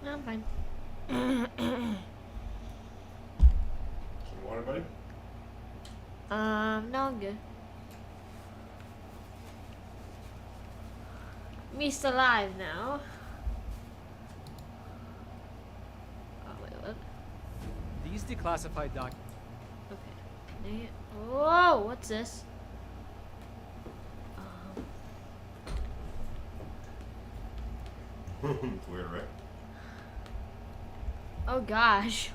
No, I'm fine. Some water, buddy? No, I'm good. Me still alive now. Oh, wait, what? These declassified documents. Okay. Dang it. Whoa, what's this? It's weird, right? Oh, gosh.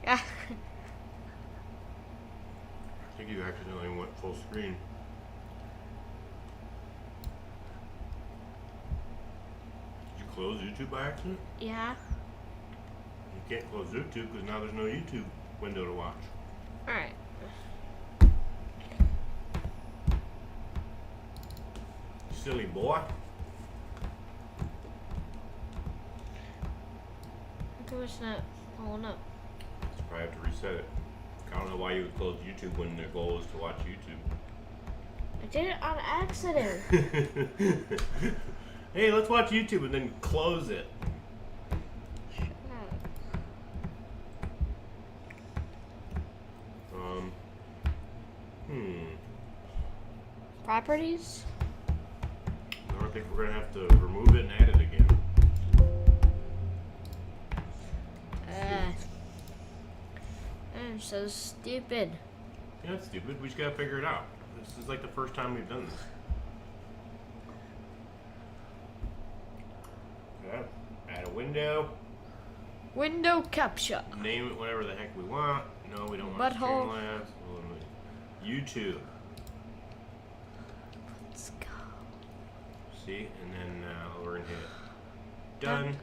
Yeah. I think you accidentally went full screen. Did you close YouTube by accident? Yeah. You can't close YouTube because now there's no YouTube window to watch. Alright. Silly boy. How come it's not pulling up? So probably have to reset it. I don't know why you would close YouTube when the goal is to watch YouTube. I did it on accident. Hey, let's watch YouTube and then close it. Shut up. Properties? I think we're gonna have to remove it and add it again. I'm so stupid. Yeah, that's stupid. We just gotta figure it out. This is like the first time we've done this. Yeah. Add a window. Window capture. Name it whatever the heck we want. No, we don't want Butthole. Streamlabs. YouTube. Let's go. See, and then we're gonna hit it. Done.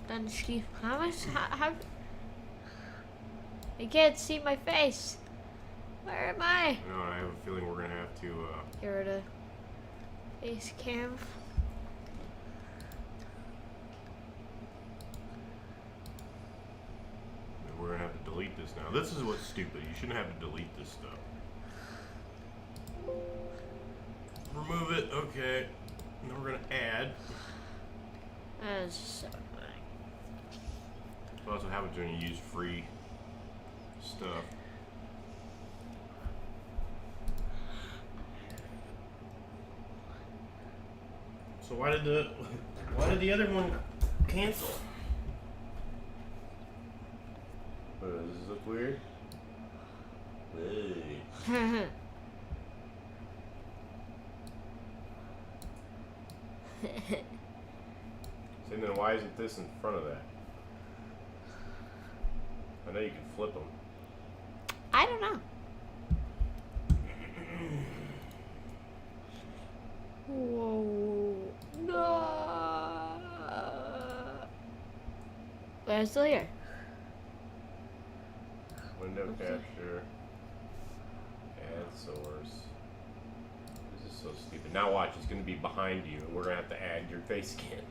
Done, Steve. How much? How? I can't see my face. Where am I? No, I have a feeling we're gonna have to. Get rid of face cam. We're gonna have to delete this now. This is what's stupid. You shouldn't have to delete this stuff. Remove it. Okay. Now we're gonna add. That's so annoying. What also happens when you use free stuff? So why did the other one cancel? Does this look weird? Hey. So then why isn't this in front of that? I know you can flip them. I don't know. Whoa. No. Wait, I'm still here. Window capture. Add source. This is so stupid. Now watch, it's going to be behind you, and we're going to have to add your face scan.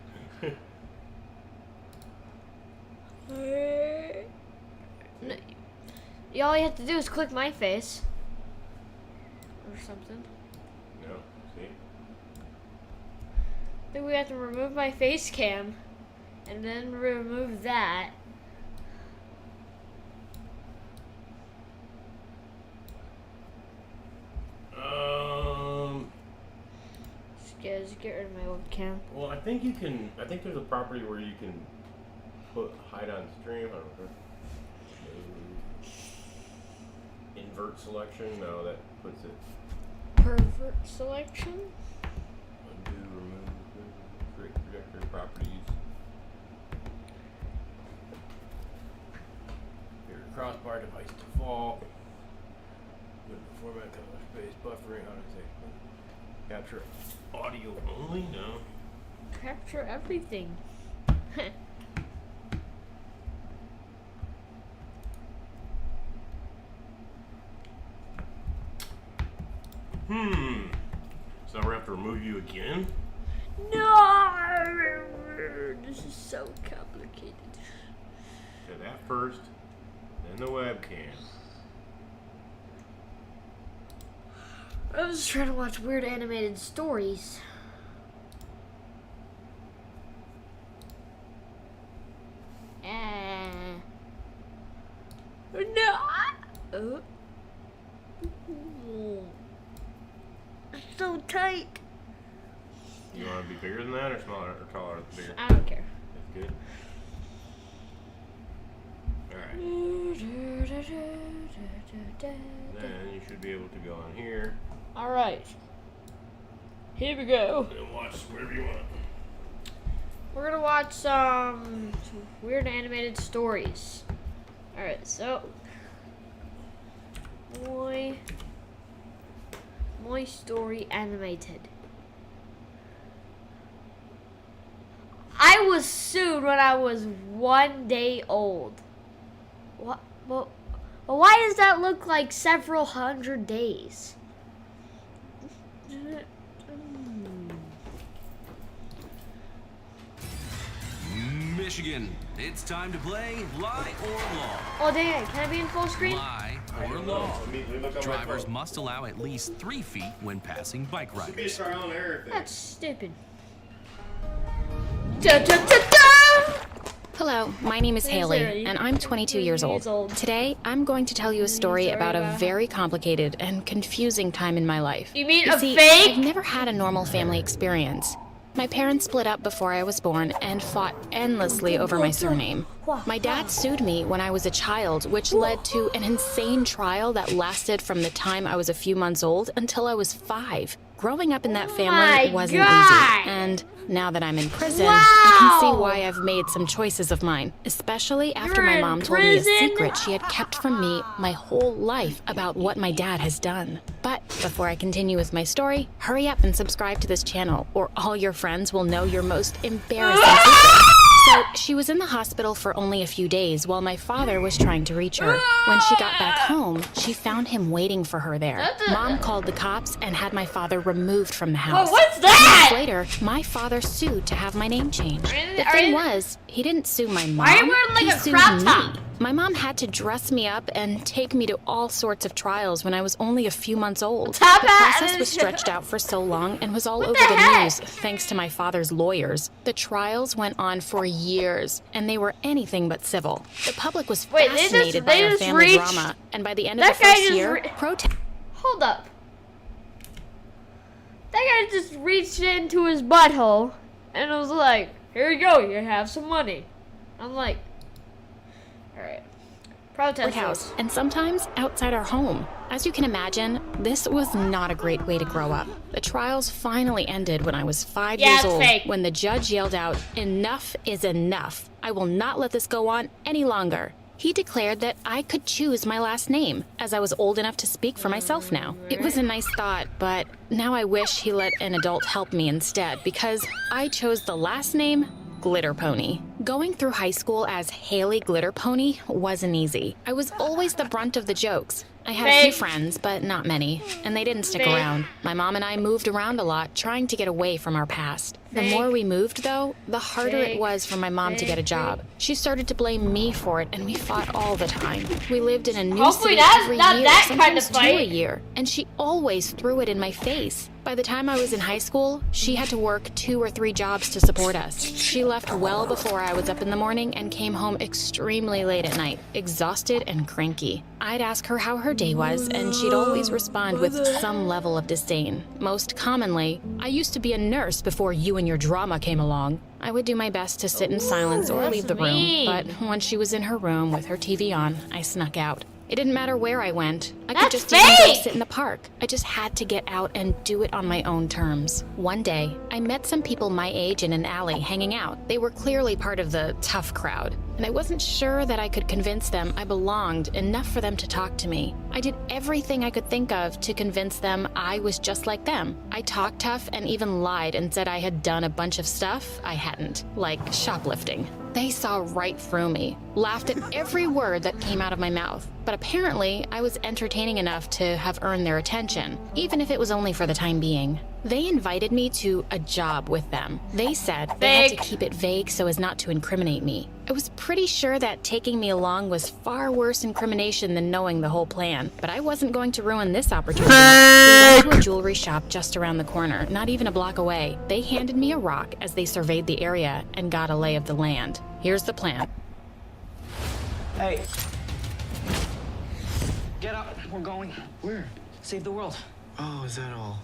No, all you have to do is click my face. Or something. No, see? Then we have to remove my face cam. And then remove that. Just get rid of my webcam. Well, I think you can. I think there's a property where you can put hide on stream. I don't know. Invert selection. No, that puts it. Pervert selection. Undo, remove, create projector properties. Your crossbar device default. Good format, color space, buffering. How does it capture audio only? No. Capture everything. So now we have to remove you again? No! This is so complicated. Okay, that first, then the webcam. I was trying to watch weird animated stories. No. It's so tight. You want to be bigger than that or smaller or taller or bigger? I don't care. That's good. Alright. Then you should be able to go on here. Alright. Here we go. And watch wherever you want. We're gonna watch some weird animated stories. Alright, so my story animated. I was sued when I was 1 day old. What? Well, why does that look like several hundred days? Michigan, it's time to play Lie or Law. Oh, dang it. Can I be in full screen? Lie or Law. Drivers must allow at least 3 feet when passing bike Should be a riders. trial and error thing. That's stupid. Da, da, da, da! Hello, my name is Haley, and I'm 22 years old. Today, I'm going to tell you a story about a very complicated and confusing time in my life. You mean You a see, fake? I've never had a normal family experience. My parents split up before I was born and fought endlessly over my surname. My dad sued me when I was a child, which led to an insane trial that lasted from the time I was a few months old until I was 5. Growing up in that my family wasn't God. easy, and now that I'm in prison, I can see Wow. why I've made some choices of mine, especially after You're my in mom told me a prison? secret she had kept from me my whole life about what my dad has done. But before I continue with my story, hurry up and subscribe to this channel, or all your friends will know your most embarrassing secret. So, she was in the hospital for only a few days while my father was trying to reach her. When she got back home, she found him waiting for her there. Mom called the cops and had my father removed from the house. Whoa, what's that? Months later, my father sued to have my name changed. The Are thing you- was, he didn't sue my mom. Why are you wearing, like, he a sued crop me. top? My mom had to dress me up and take me to all sorts of trials when I was only a few months old. Top The hat process and- was stretched out for so long and was all over the the heck? news thanks to my father's lawyers. The trials went on for years, and they were anything but civil. The public was Wait, they just- fascinated they by our just family reached- drama, and by the end of That the guy first just year, re- protest. Hold up. That guy just reached into his butthole and was like, here you go, you have some money. I'm like, alright. Protest House, and sometimes outside our home. As you can imagine, this was not a great way to grow up. The trials finally ended when I was 5 Yeah, years it's old, fake. when the judge yelled out, "Enough is enough. I will not let this go on any longer." He declared that I could choose my last name, as I was old enough to speak for myself now. It was a nice thought, but now I wish he let an adult help me instead, because I chose the last name Glitter Pony. Going through high school as Haley Glitter Pony wasn't easy. I was always the brunt of the jokes. I had a few Fake. friends, but not many, and they didn't stick Fake. around. My mom and I moved around a lot, trying to get away from our past. The Fake. more we moved, though, the harder Fake. it was for my mom to get a Fake. job. She started to blame me for it, and we fought all the time. We lived in a new Hopefully city not- every not year, that kind of sometimes 2 a fight. year, and she always threw it in my face. By the time I was in high school, she had to work 2 or 3 jobs to support us. She left well before I was up in the morning and came home extremely late at night, exhausted and cranky. I'd ask her how her day was, and she'd always respond with some level of disdain. Most commonly, "I used to be a nurse before you and your drama came along." I would do my best to sit in silence or that's leave the mean. room, but once she was in her room with her TV on, I snuck out. It didn't matter where I went. I could That's just even go fake! sit in the park. I just had to get out and do it on my own terms. One day, I met some people my age in an alley hanging out. They were clearly part of the tough crowd, and I wasn't sure that I could convince them I belonged enough for them to talk to me. I did everything I could think of to convince them I was just like them. I talked tough and even lied and said I had done a bunch of stuff I hadn't, like shoplifting. They saw right through me, laughed at every word that came out of my mouth. But apparently, I was entertaining enough to have earned their attention, even if it was only for the time being. They invited me to a job with them. They said they had to Fake. keep it vague so as not to incriminate me. I was pretty sure that taking me along was far worse incrimination than knowing the whole plan, but I wasn't going to ruin this opportunity. We went to a jewelry shop just around the corner, not even a block away. They handed me a rock as they surveyed the area and got a lay of the land. Here's the plan. Hey, Get up. We're going. Where? Save the world. Oh, is that all?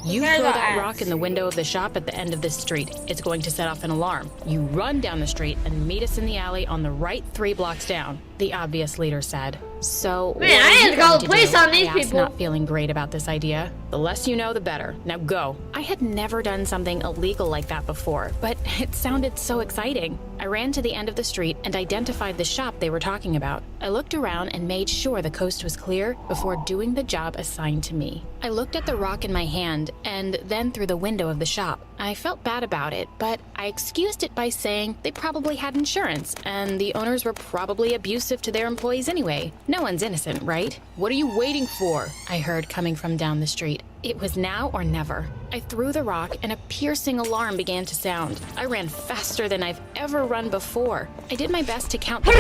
You Guys throw are that ass. rock in the window of the shop at the end of this street. It's going to set off an alarm. You run down the street and meet us in the alley on the right 3 blocks down, the obvious leader said. So, Man, what I are had you to call going the to police do? on these I asked, people. not feeling great about this idea. The less you know, the better. Now go. I had never done something illegal like that before, but it sounded so exciting. I ran to the end of the street and identified the shop they were talking about. I looked around and made sure the coast was clear before doing the job assigned to me. I looked at the rock in my hand and then through the window of the shop. I felt bad about it, but I excused it by saying they probably had insurance and the owners were probably abusive to their employees anyway. No one's innocent, right? What are you waiting for? I heard coming from down the street. It was now or never. I threw the rock and a piercing alarm began to sound. I ran faster than I've ever run before. I did my best to count the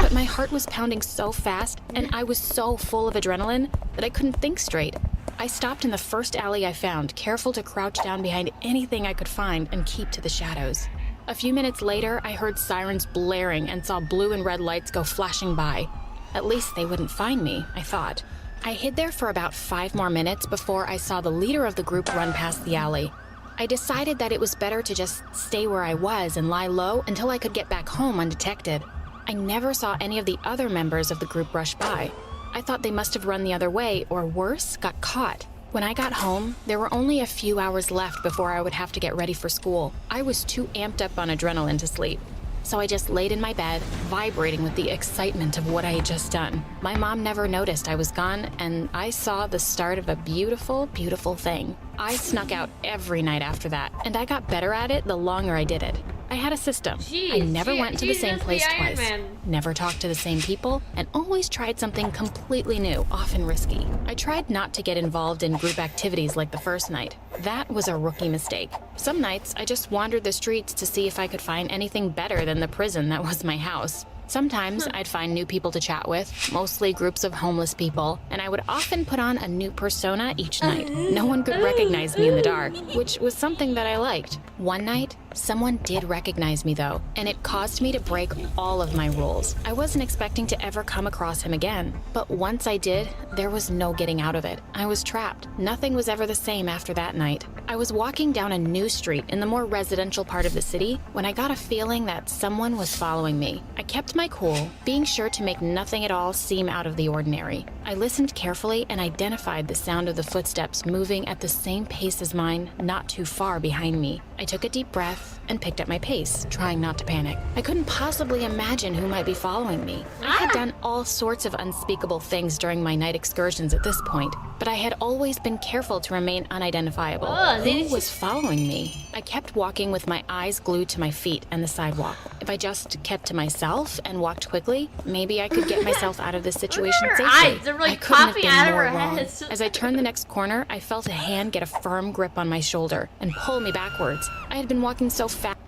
but my heart was pounding so fast and I was so full of adrenaline that I couldn't think straight. I stopped in the first alley I found, careful to crouch down behind anything I could find and keep to the shadows. A few minutes later, I heard sirens blaring and saw blue and red lights go flashing by. At least they wouldn't find me, I thought. I hid there for about 5 more minutes before I saw the leader of the group run past the alley. I decided that it was better to just stay where I was and lie low until I could get back home undetected. I never saw any of the other members of the group rush by. I thought they must have run the other way, or worse, got caught. When I got home, there were only a few hours left before I would have to get ready for school. I was too amped up on adrenaline to sleep. So I just laid in my bed, vibrating with the excitement of what I had just done. My mom never noticed I was gone, and I saw the start of a beautiful, beautiful thing. I snuck out every night after that, and I got better at it the longer I did it. I had a system. I never went to the same place twice, never talked to the same people, and always tried something completely new, often risky. I tried not to get involved in group activities like the first night. That was a rookie mistake. Some nights, I just wandered the streets to see if I could find anything better than the prison that was my house. Sometimes I'd find new people to chat with, mostly groups of homeless people, and I would often put on a new persona each night. No one could recognize me in the dark, which was something that I liked. One night, someone did recognize me though, and it caused me to break all of my rules. I wasn't expecting to ever come across him again, but once I did, there was no getting out of it. I was trapped. Nothing was ever the same after that night. I was walking down a new street in the more residential part of the city when I got a feeling that someone was following me. I kept my cool, being sure to make nothing at all seem out of the ordinary. I listened carefully and identified the sound of the footsteps moving at the same pace as mine, not too far behind me. I took a deep breath and picked up my pace, trying not to panic. I couldn't possibly imagine who might be following me. I had done all sorts of unspeakable things during my night excursions at this point, but I had always been careful to remain unidentifiable. Who was following me? I kept walking with my eyes glued to my feet and the sidewalk. If I just kept to myself and walked quickly, maybe I could get myself out of this situation Her safely. eyes, they're like I couldn't have popping been out of more her wrong. head. As I turned the next corner, I felt a hand get a firm grip on my shoulder and pull me backwards. I had been walking so fast.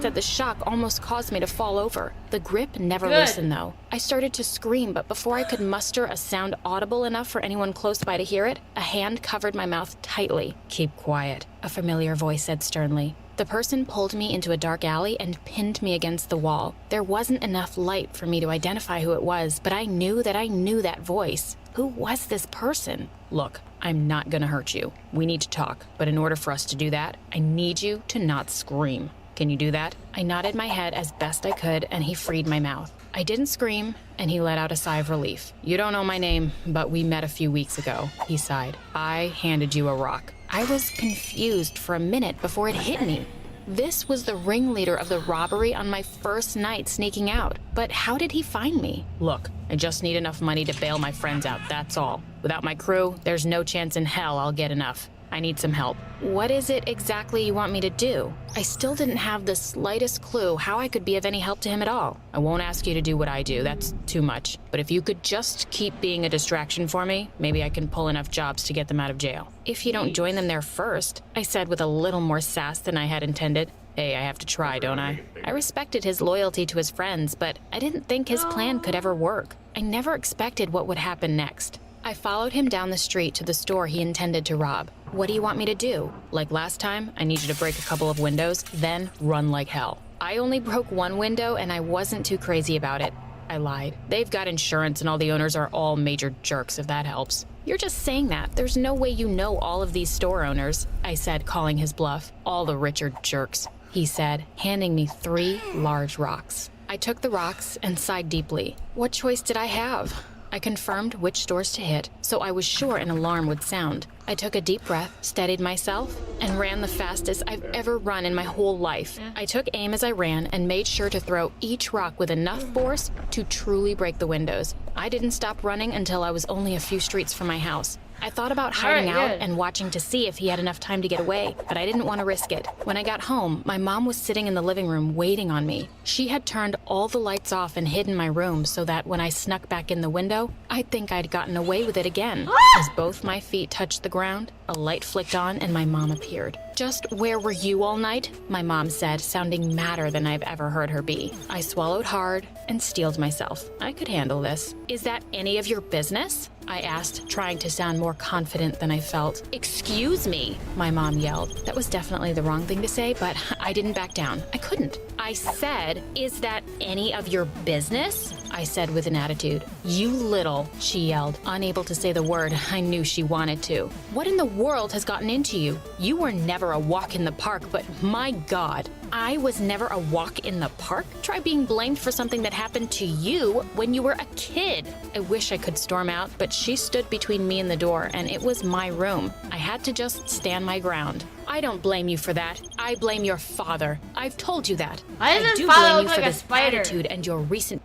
That the shock almost caused me to fall over. The grip never loosened though. I started to scream, but before I could muster a sound audible enough for anyone close by to hear it, a hand covered my mouth tightly. "Keep quiet," a familiar voice said sternly. The person pulled me into a dark alley and pinned me against the wall. There wasn't enough light for me to identify who it was, but I knew that voice. Who was this person? "Look, I'm not gonna hurt you. We need to talk, but in order for us to do that, I need you to not scream. Can you do that?" I nodded my head as best I could, and he freed my mouth. I didn't scream, and he let out a sigh of relief. "You don't know my name, but we met a few weeks ago," he sighed. "I handed you a rock." I was confused for a minute before it hit me. This was the ringleader of the robbery on my first night sneaking out. But how did he find me? "Look, I just need enough money to bail my friends out, that's all. Without my crew, there's no chance in hell I'll get enough. I need some help." "What is it exactly you want me to do?" I still didn't have the slightest clue how I could be of any help to him at all. "I won't ask you to do what I do, that's too much. But if you could just keep being a distraction for me, maybe I can pull enough jobs to get them out of jail." "If you don't join them there first," I said with a little more sass than I had intended. "Hey, I have to try, don't I?" I respected his loyalty to his friends, but I didn't think his plan could ever work. I never expected what would happen next. I followed him down the street to the store he intended to rob. What do you want me to do? Like last time, I need you to break a couple of windows, then run like hell. I only broke one window and I wasn't too crazy about it. I lied. They've got insurance and all the owners are all major jerks, if that helps. You're just saying that. There's no way you know all of these store owners, I said, calling his bluff. All the rich are jerks, he said, handing me 3 large rocks. I took the rocks and sighed deeply. What choice did I have? I confirmed which stores to hit, so I was sure an alarm would sound. I took a deep breath, steadied myself, and ran the fastest I've ever run in my whole life. I took aim as I ran and made sure to throw each rock with enough force to truly break the windows. I didn't stop running until I was only a few streets from my house. I thought about hiding out and watching to see if he had enough time to get away, but I didn't want to risk it. When I got home, my mom was sitting in the living room waiting on me. She had turned all the lights off and hid in my room so that when I snuck back in the window, I'd think I'd gotten away with it again. As both my feet touched the ground, a light flicked on and my mom appeared. "Just where were you all night?" my mom said, sounding madder than I've ever heard her be. I swallowed hard and steeled myself. I could handle this. "Is that any of your business?" I asked, trying to sound more confident than I felt. "Excuse me," my mom yelled. That was definitely the wrong thing to say, but I didn't back down. I couldn't. I said, "Is that any of your business?" I said with an attitude. "You little," she yelled, unable to say the word I knew she wanted to. "What in the world has gotten into you? You were never a walk in the park, but my God." I was never a walk in the park? Try being blamed for something that happened to you when you were a kid. I wish I could storm out, but she stood between me and the door, and it was my room. I had to just stand my ground. "I don't blame you for that. I blame your father. I've told you that. Why does I his do father blame look you like for a this spider? attitude and your recent..."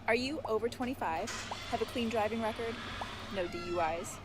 Are you over 25? Have a clean driving record? No DUIs?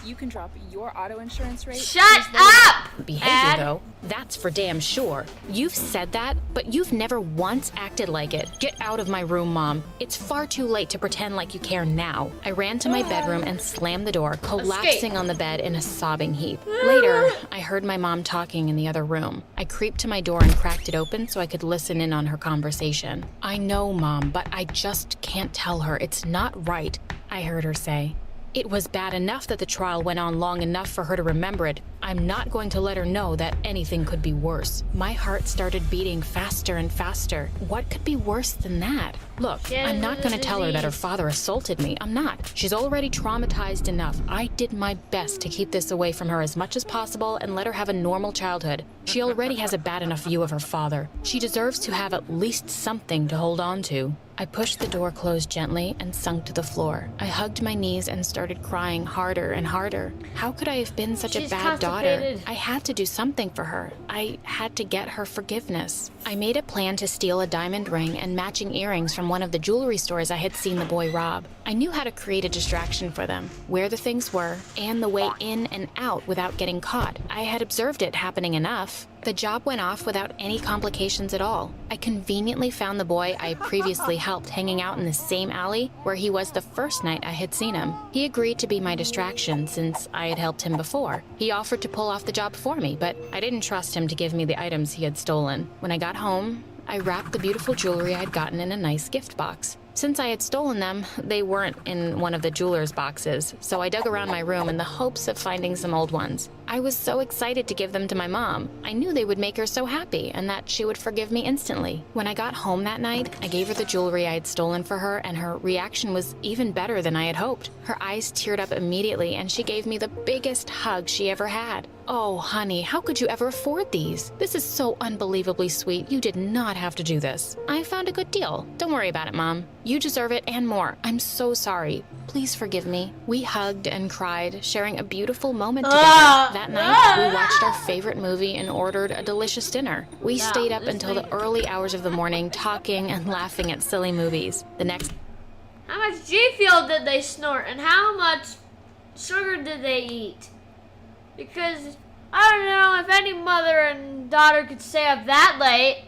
You can drop your auto insurance rate. Shut as low as- up! behavior, Ad. though. That's for damn sure. You've said that, but you've never once acted like it. Get out of my room, Mom. It's far too late to pretend like you care now. I ran to my bedroom and slammed the door, collapsing on the bed in a sobbing heap. Later, I heard my mom talking in the other room. I creeped to my door and cracked it open so I could listen in on her conversation. "I know, Mom, but I just can't tell her. It's not right," I heard her say. "It was bad enough that the trial went on long enough for her to remember it. I'm not going to let her know that anything could be worse." My heart started beating faster and faster. What could be worse than that? Look, I'm not going to tell her that her father assaulted me. I'm not. She's already traumatized enough. I did my best to keep this away from her as much as possible and let her have a normal childhood. She already has a bad enough view of her father. She deserves to have at least something to hold on to. I pushed the door closed gently and sunk to the floor. I hugged my knees and started crying harder and harder. How could I have been such a She's bad daughter? constipated. I had to do something for her. I had to get her forgiveness. I made a plan to steal a diamond ring and matching earrings from one of the jewelry stores I had seen the boy rob. I knew how to create a distraction for them, where the things were, and the way in and out without getting caught. I had observed it happening enough. The job went off without any complications at all. I conveniently found the boy I previously helped hanging out in the same alley where he was the first night I had seen him. He agreed to be my distraction since I had helped him before. He offered to pull off the job for me, but I didn't trust him to give me the items he had stolen. When I got home, I wrapped the beautiful jewelry I'd gotten in a nice gift box. Since I had stolen them, they weren't in one of the jeweler's boxes, so I dug around my room in the hopes of finding some old ones. I was so excited to give them to my mom. I knew they would make her so happy and that she would forgive me instantly. When I got home that night, I gave her the jewelry I had stolen for her, and her reaction was even better than I had hoped. Her eyes teared up immediately, and she gave me the biggest hug she ever had. "Oh, honey, how could you ever afford these? This is so unbelievably sweet. You did not have to do this. I found a good deal. Don't worry about it, Mom. You deserve it and more. I'm so sorry. Please forgive me." We hugged and cried, sharing a beautiful moment together. That night, we watched our favorite movie and ordered a delicious dinner. We stayed up until the early hours of the morning, talking and laughing at silly movies. The next How much G Fuel did they snort and how much sugar did they eat? Because I don't know if any mother and daughter could stay up that late.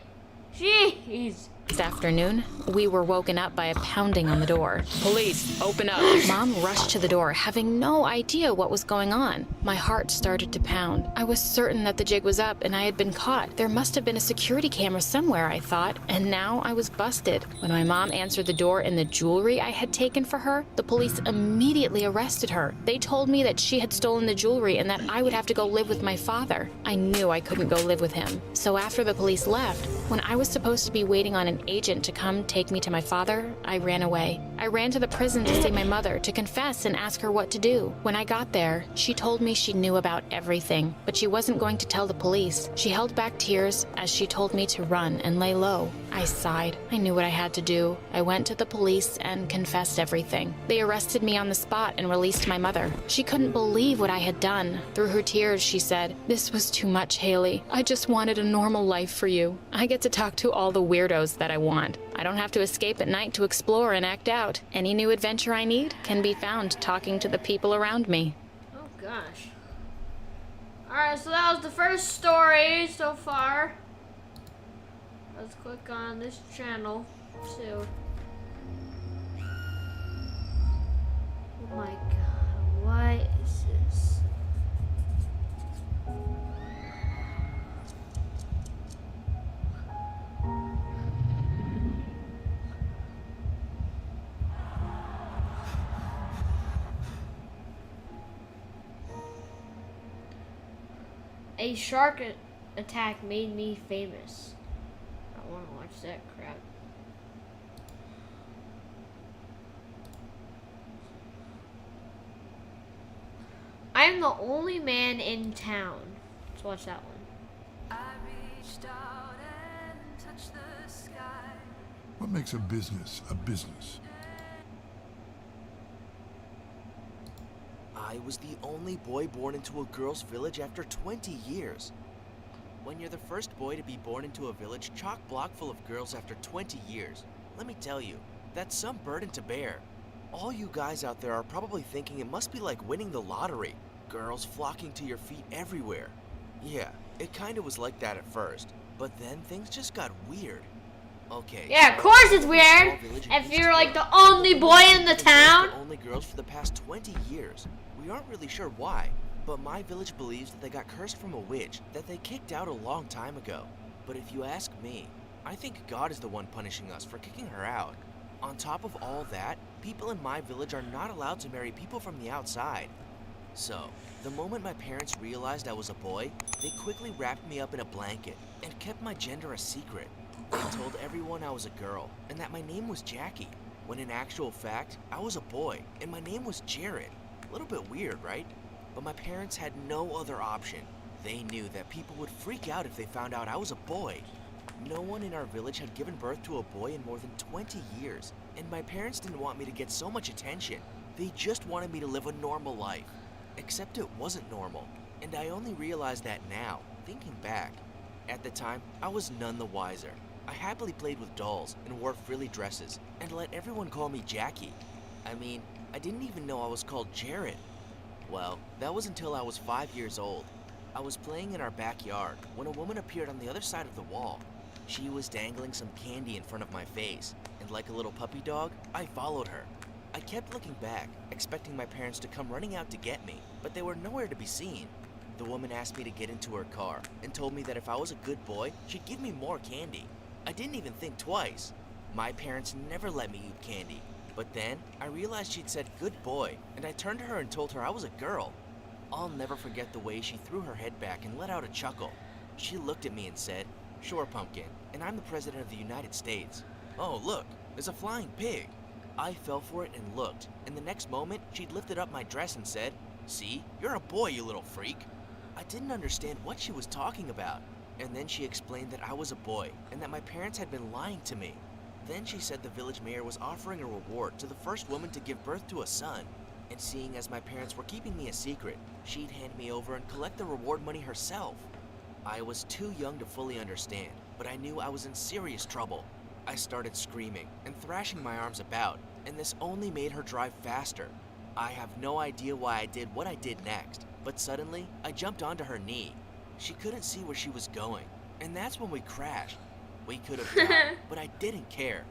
Jeez. afternoon, we were woken up by a pounding on the door. "Police, open up!" Mom rushed to the door, having no idea what was going on. My heart started to pound. I was certain that the jig was up and I had been caught. There must have been a security camera somewhere, I thought, and now I was busted. When my mom answered the door and the jewelry I had taken for her, the police immediately arrested her. They told me that she had stolen the jewelry and that I would have to go live with my father. I knew I couldn't go live with him. So after the police left, when I was supposed to be waiting on an agent to come take me to my father, I ran away. I ran to the prison to see my mother, to confess and ask her what to do. When I got there, she told me she knew about everything, but she wasn't going to tell the police. She held back tears as she told me to run and lay low. I sighed. I knew what I had to do. I went to the police and confessed everything. They arrested me on the spot and released my mother. She couldn't believe what I had done. Through her tears, she said, "This was too much, Haley. I just wanted a normal life for you. I get to talk to all the weirdos that I want. I don't have to escape at night to explore and act out. Any new adventure I need can be found talking to the people around me." Oh gosh. Alright, so that was the first story so far. Let's click on this channel too. Oh my god, what is this? A shark attack made me famous. I want to watch that crap. I am the only man in town. Let's watch that one. I reached out and touched the sky. What makes a business a business? I was the only boy born into a girl's village after 20 years. When you're the first boy to be born into a village chock-block full of girls after 20 years, let me tell you, that's some burden to bear. All you guys out there are probably thinking it must be like winning the lottery. Girls flocking to your feet everywhere. Yeah, it kinda was like that at first, but then things just got weird. Okay. Yeah, so of course it's I weird. lived in a small village in If East you're like Florida. the only boy in the We've been town. the only girls for the past 20 years. We aren't really sure why, but my village believes that they got cursed from a witch that they kicked out a long time ago. But if you ask me, I think God is the one punishing us for kicking her out. On top of all that, people in my village are not allowed to marry people from the outside. So, the moment my parents realized I was a boy, they quickly wrapped me up in a blanket and kept my gender a secret. They told everyone I was a girl and that my name was Jackie, when in actual fact, I was a boy and my name was Jared. A little bit weird, right? But my parents had no other option. They knew that people would freak out if they found out I was a boy. No one in our village had given birth to a boy in more than 20 years, and my parents didn't want me to get so much attention. They just wanted me to live a normal life. Except it wasn't normal, and I only realized that now, thinking back. At the time, I was none the wiser. I happily played with dolls and wore frilly dresses, and let everyone call me Jackie. I mean, I didn't even know I was called Jared. Well, that was until I was 5 years old. I was playing in our backyard when a woman appeared on the other side of the wall. She was dangling some candy in front of my face, and like a little puppy dog, I followed her. I kept looking back, expecting my parents to come running out to get me, but they were nowhere to be seen. The woman asked me to get into her car and told me that if I was a good boy, she'd give me more candy. I didn't even think twice. My parents never let me eat candy. But then, I realized she'd said good boy, and I turned to her and told her I was a girl. I'll never forget the way she threw her head back and let out a chuckle. She looked at me and said, "Sure, Pumpkin, and I'm the President of the United States. Oh, look, there's a flying pig." I fell for it and looked, and the next moment, she'd lifted up my dress and said, "See, you're a boy, you little freak." I didn't understand what she was talking about, and then she explained that I was a boy, and that my parents had been lying to me. Then she said the village mayor was offering a reward to the first woman to give birth to a son, and seeing as my parents were keeping me a secret, she'd hand me over and collect the reward money herself. I was too young to fully understand, but I knew I was in serious trouble. I started screaming and thrashing my arms about, and this only made her drive faster. I have no idea why I did what I did next, but suddenly, I jumped onto her knee. She couldn't see where she was going, and that's when we crashed. We could have died, but I didn't care.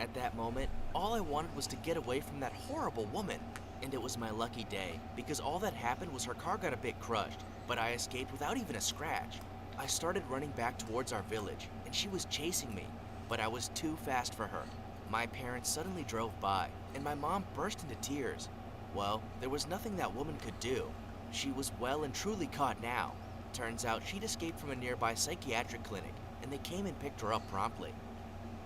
At that moment, all I wanted was to get away from that horrible woman. And it was my lucky day, because all that happened was her car got a bit crushed, but I escaped without even a scratch. I started running back towards our village, and she was chasing me, but I was too fast for her. My parents suddenly drove by, and my mom burst into tears. Well, there was nothing that woman could do. She was well and truly caught now. Turns out she'd escaped from a nearby psychiatric clinic, and they came and picked her up promptly.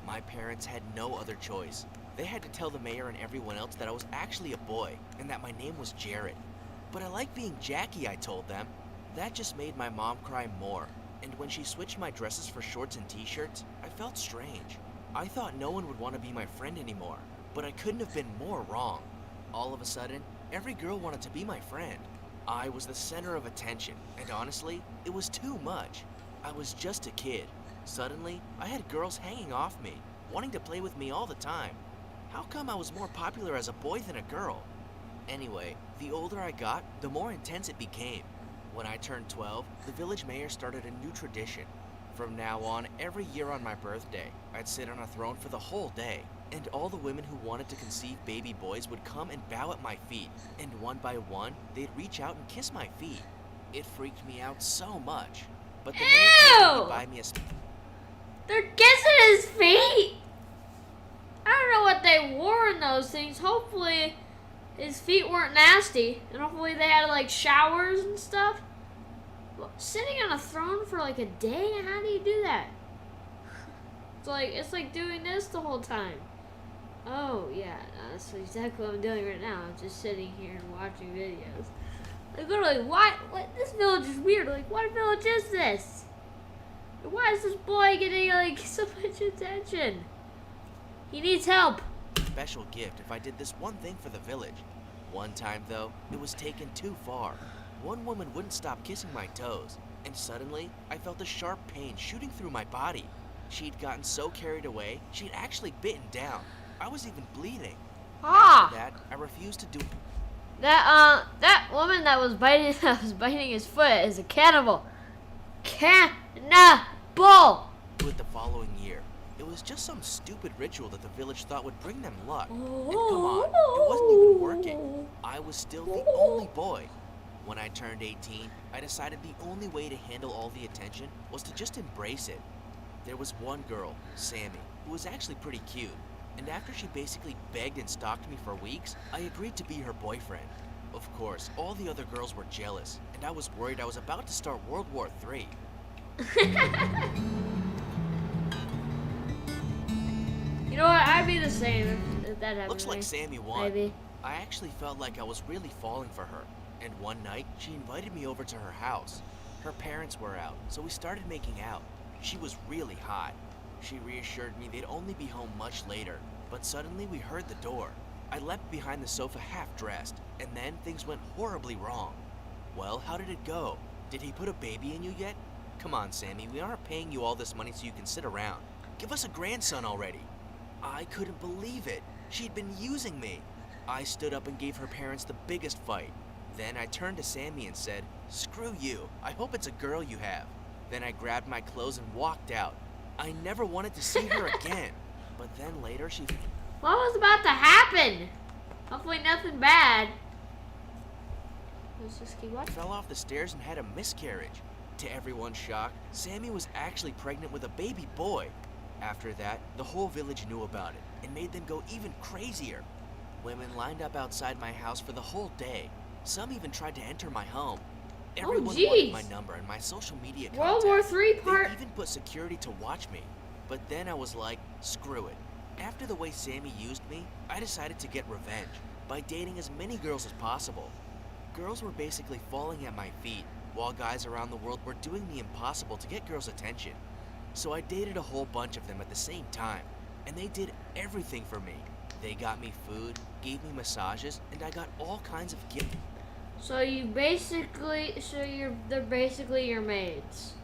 My parents had no other choice. They had to tell the mayor and everyone else that I was actually a boy, and that my name was Jared. But I like being Jackie, I told them. That just made my mom cry more, and when she switched my dresses for shorts and t-shirts, I felt strange. I thought no one would want to be my friend anymore, but I couldn't have been more wrong. All of a sudden, every girl wanted to be my friend. I was the center of attention, and honestly, it was too much. I was just a kid. Suddenly, I had girls hanging off me, wanting to play with me all the time. How come I was more popular as a boy than a girl? Anyway, the older I got, the more intense it became. When I turned 12, the village mayor started a new tradition. From now on, every year on my birthday, I'd sit on a throne for the whole day, and all the women who wanted to conceive baby boys would come and bow at my feet, and one by one, they'd reach out and kiss my feet. It freaked me out so much, but the mayor told me to buy me a They're kissing his feet! I don't know what they wore in those things. Hopefully his feet weren't nasty, and hopefully they had like showers and stuff. Well, sitting on a throne for like a day? How do you do that? It's like doing this the whole time. Oh yeah, that's exactly what I'm doing right now. I'm just sitting here and watching videos. Like literally, what? This village is weird. Like, what village is this? Why is this boy getting like so much attention? He needs help. Special gift if I did this one thing for the village. One time though, it was taken too far. One woman wouldn't stop kissing my toes, and suddenly I felt a sharp pain shooting through my body. She'd gotten so carried away, she'd actually bitten down. I was even bleeding. After that, I refused to do. That woman that was biting his foot is a cannibal. Cannibal. With the following year, it was just some stupid ritual that the village thought would bring them luck. And come on, it wasn't even working. I was still the only boy. When I turned 18, I decided the only way to handle all the attention was to just embrace it. There was one girl, Sammy, who was actually pretty cute, and after she basically begged and stalked me for weeks, I agreed to be her boyfriend. Of course, all the other girls were jealous, and I was worried I was about to start World War III. You know what? I'd be the same if that happened. Looks like Sammy won. Maybe. I actually felt like I was really falling for her, and one night she invited me over to her house. Her parents were out, so we started making out. She was really hot. She reassured me they'd only be home much later, but suddenly we heard the door. I leapt behind the sofa half-dressed, and then things went horribly wrong. Well, how did it go? Did he put a baby in you yet? Come on, Sammy, we aren't paying you all this money so you can sit around. Give us a grandson already. I couldn't believe it. She'd been using me. I stood up and gave her parents the biggest fight. Then I turned to Sammy and said, "Screw you, I hope it's a girl you have." Then I grabbed my clothes and walked out. I never wanted to see her again. But then later she... What was about to happen? Hopefully nothing bad. Let's just keep watching. fell off the stairs and had a miscarriage. To everyone's shock, Sammy was actually pregnant with a baby boy. After that, the whole village knew about it and made them go even crazier. Women lined up outside my house for the whole day. Some even tried to enter my home. Everyone wanted my number and my social media contact. World War III part. They even put security to watch me. But then I was like, screw it. After the way Sammy used me, I decided to get revenge by dating as many girls as possible. Girls were basically falling at my feet, while guys around the world were doing the impossible to get girls' attention. So I dated a whole bunch of them at the same time, and they did everything for me. They got me food, gave me massages, and I got all kinds of gifts. So they're basically your maids.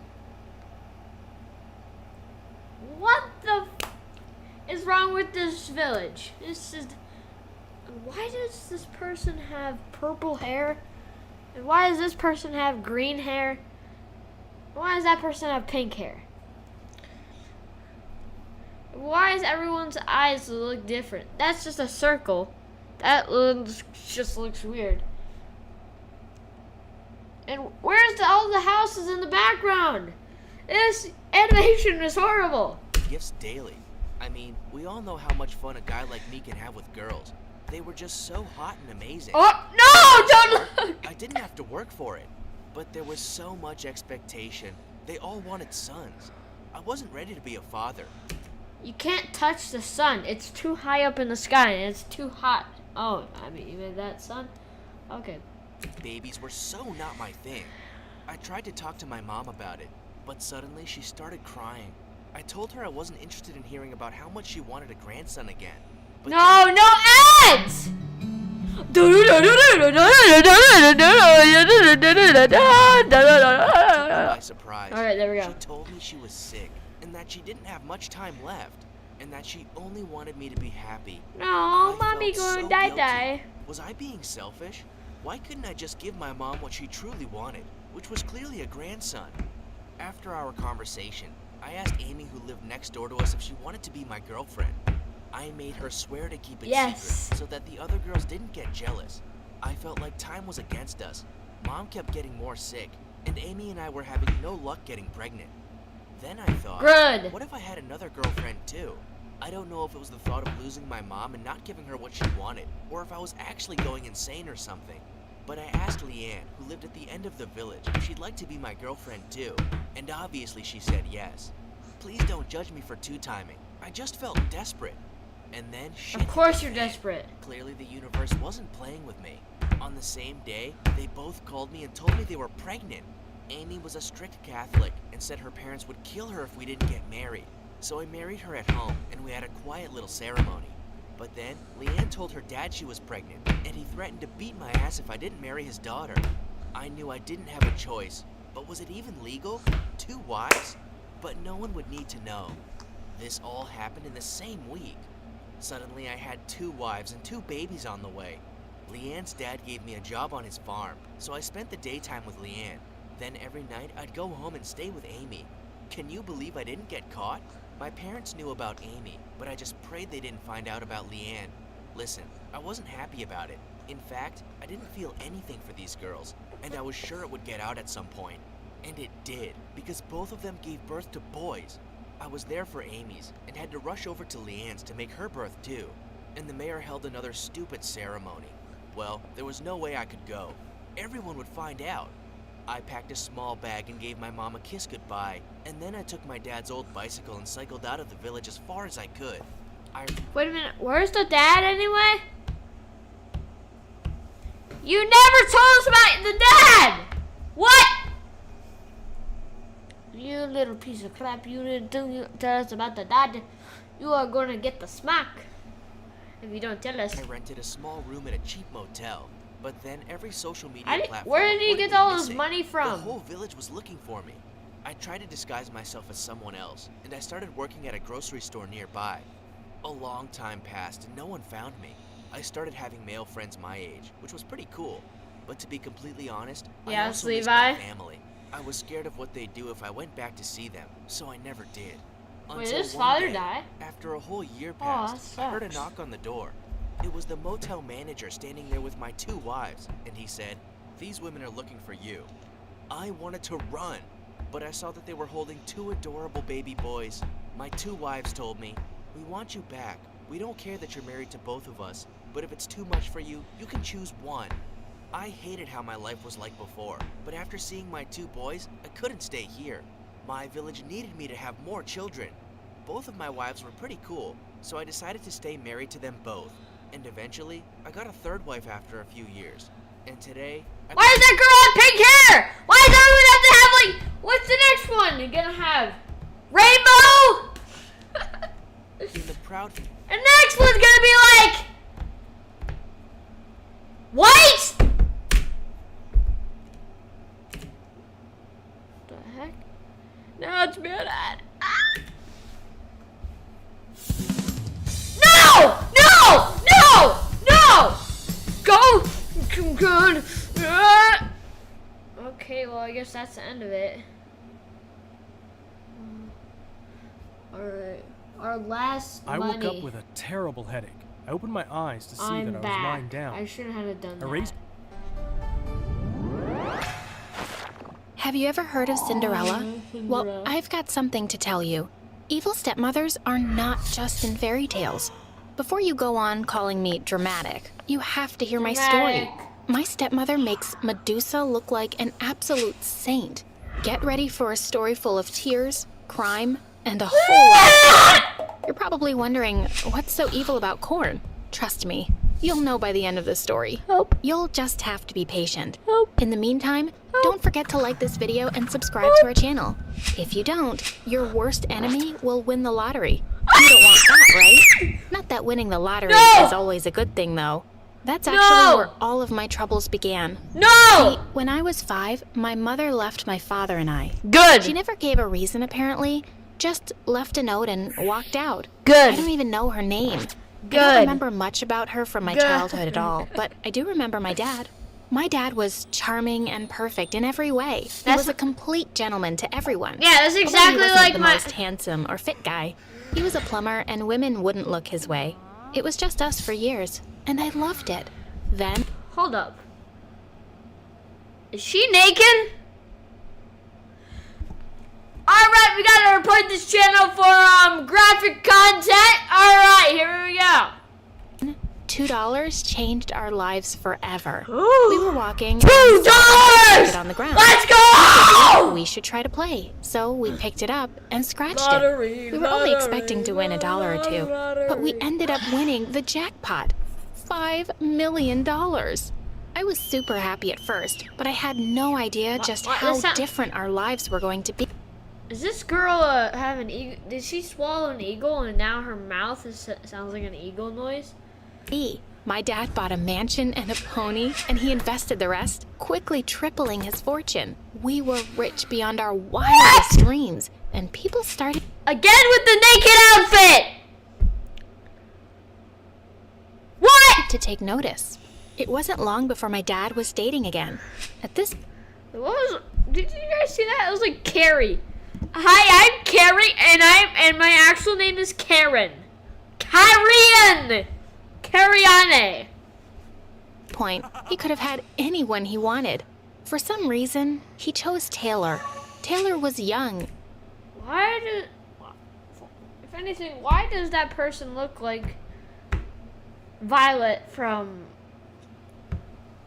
What the is wrong with this village? Why does this person have purple hair? And why does this person have green hair? Why does that person have pink hair? Why is everyone's eyes look different? That's just a circle. Just looks weird. And where's all the houses in the background? This animation is horrible. Gifts daily. I mean, we all know how much fun a guy like me can have with girls. They were just so hot and amazing. Oh, no, don't look. I didn't have to work for it, but there was so much expectation. They all wanted sons. I wasn't ready to be a father. You can't touch the sun. It's too high up in the sky and it's too hot. Oh, I mean, you made that sun? Okay. Babies were so not my thing. I tried to talk to my mom about it, but suddenly she started crying. I told her I wasn't interested in hearing about how much she wanted a grandson again. But No ads! by surprise, Alright, there we go. she told me she was sick and that she didn't have much time left and that she only wanted me to be happy. No, I mommy felt going so die guilty. die. Was I being selfish? Why couldn't I just give my mom what she truly wanted, which was clearly a grandson? After our conversation, I asked Amy, who lived next door to us, if she wanted to be my girlfriend. I made her swear to keep it Yes. secret so that the other girls didn't get jealous. I felt like time was against us. Mom kept getting more sick, and Amy and I were having no luck getting pregnant. Then I thought, Good. what if I had another girlfriend too? I don't know if it was the thought of losing my mom and not giving her what she wanted, or if I was actually going insane or something. But I asked Leanne, who lived at the end of the village, if she'd like to be my girlfriend too, and obviously she said yes. Please don't judge me for two-timing. I just felt desperate. And then shit. Of course hit you're the fan. desperate. Clearly the universe wasn't playing with me. On the same day, they both called me and told me they were pregnant. Amy was a strict Catholic and said her parents would kill her if we didn't get married. So I married her at home and we had a quiet little ceremony. But then, Leanne told her dad she was pregnant, and he threatened to beat my ass if I didn't marry his daughter. I knew I didn't have a choice, but was it even legal? 2 wives? But no one would need to know. This all happened in the same week. Suddenly I had 2 wives and 2 babies on the way. Leanne's dad gave me a job on his farm, so I spent the daytime with Leanne. Then every night I'd go home and stay with Amy. Can you believe I didn't get caught? My parents knew about Amy, but I just prayed they didn't find out about Leanne. Listen, I wasn't happy about it. In fact, I didn't feel anything for these girls, and I was sure it would get out at some point. And it did, because both of them gave birth to boys. I was there for Amy's, and had to rush over to Leanne's to make her birth too. And the mayor held another stupid ceremony. Well, there was no way I could go. Everyone would find out. I packed a small bag and gave my mom a kiss goodbye, and then I took my dad's old bicycle and cycled out of the village as far as I could. Wait a minute, where's the dad anyway? You never told us about the dad! What? You little piece of crap, you didn't tell us about the dad. You are gonna get the smack if you don't tell us. I rented a small room at a cheap motel, but then every social media platform Where did he reported get me all his missing. money from? The whole village was looking for me. I tried to disguise myself as someone else, and I started working at a grocery store nearby. A long time passed and no one found me. I started having male friends my age, which was pretty cool. But to be completely honest, I Yes, also missed my Levi. family. I was scared of what they'd do if I went back to see them, so I never did. Wait, Until his one father day, died? after a whole year Aw, passed, I heard a sucks. knock on the door. It was the motel manager standing there with my 2 wives, and he said, "These women are looking for you." I wanted to run, but I saw that they were holding 2 adorable baby boys. My 2 wives told me, "We want you back. We don't care that you're married to both of us, but if it's too much for you, you can choose one." I hated how my life was like before, but after seeing my 2 boys, I couldn't stay here. My village needed me to have more children. Both of my wives were pretty cool, so I decided to stay married to them both. And eventually, I got a 3rd wife after a few years. And today, Why does that girl have pink hair? Why does everyone have to have, like, what's the next one you're gonna have? Rainbow? in the proud And the next one's gonna be like white. The heck? Now it's bad. No! No! No! No! Go! Good. Okay, well I guess that's the end of it. Alright. Our last I money. woke up with a terrible headache. I opened my eyes to see I'm that I was back. lying down. I shouldn't have done that. Erased Have you ever heard of Cinderella? Well, I've got something to tell you. Evil stepmothers are not just in fairy tales. Before you go on calling me dramatic, you have to hear my story. My stepmother makes Medusa look like an absolute saint. Get ready for a story full of tears, crime, and a whole lot. You're probably wondering, what's so evil about corn? Trust me, you'll know by the end of the story. Help. You'll just have to be patient. Help. In the meantime, don't forget to like this video and subscribe to our channel. If you don't, your worst enemy will win the lottery. You don't want that, right? Not that winning the lottery is always a good thing, though. That's actually where all of my troubles began. No! See, when I was 5, my mother left my father and I. Good. She never gave a reason, apparently. Just left a note and walked out. Good. I don't even know her name. I Good. don't remember much about her from my childhood at all, but I do remember my dad. My dad was charming and perfect in every way. He was a complete gentleman to everyone. Yeah, that's Although exactly he wasn't like the my... most handsome or fit guy. He was a plumber, and women wouldn't look his way. It was just us for years, and I loved it. Then... Hold up. Is she naked? Alright, we gotta report this channel for graphic content. Alright, here we go. $2 changed our lives forever. Ooh. We were walking $2 on the ground. Let's go! We should try to play. So we picked it up and scratched it. We were only expecting to win $1 or $2, but we ended up winning the jackpot. $5 million. I was super happy at first, but I had no idea just how different our lives were going to be. Does this girl have an eagle? Did she swallow an eagle and now her mouth sounds like an eagle noise? My dad bought a mansion and a pony, and he invested the rest, quickly tripling his fortune. We were rich beyond our wildest dreams, and people started... Again with the naked outfit! What? ...to take notice. It wasn't long before my dad was dating again. At this... Did you guys see that? It was like Carrie. Hi, I'm Carrie, and my actual name is Karen. Karian! Kariane. Point, he could have had anyone he wanted. For some reason, he chose Taylor. Taylor was young. If anything, why does that person look like Violet from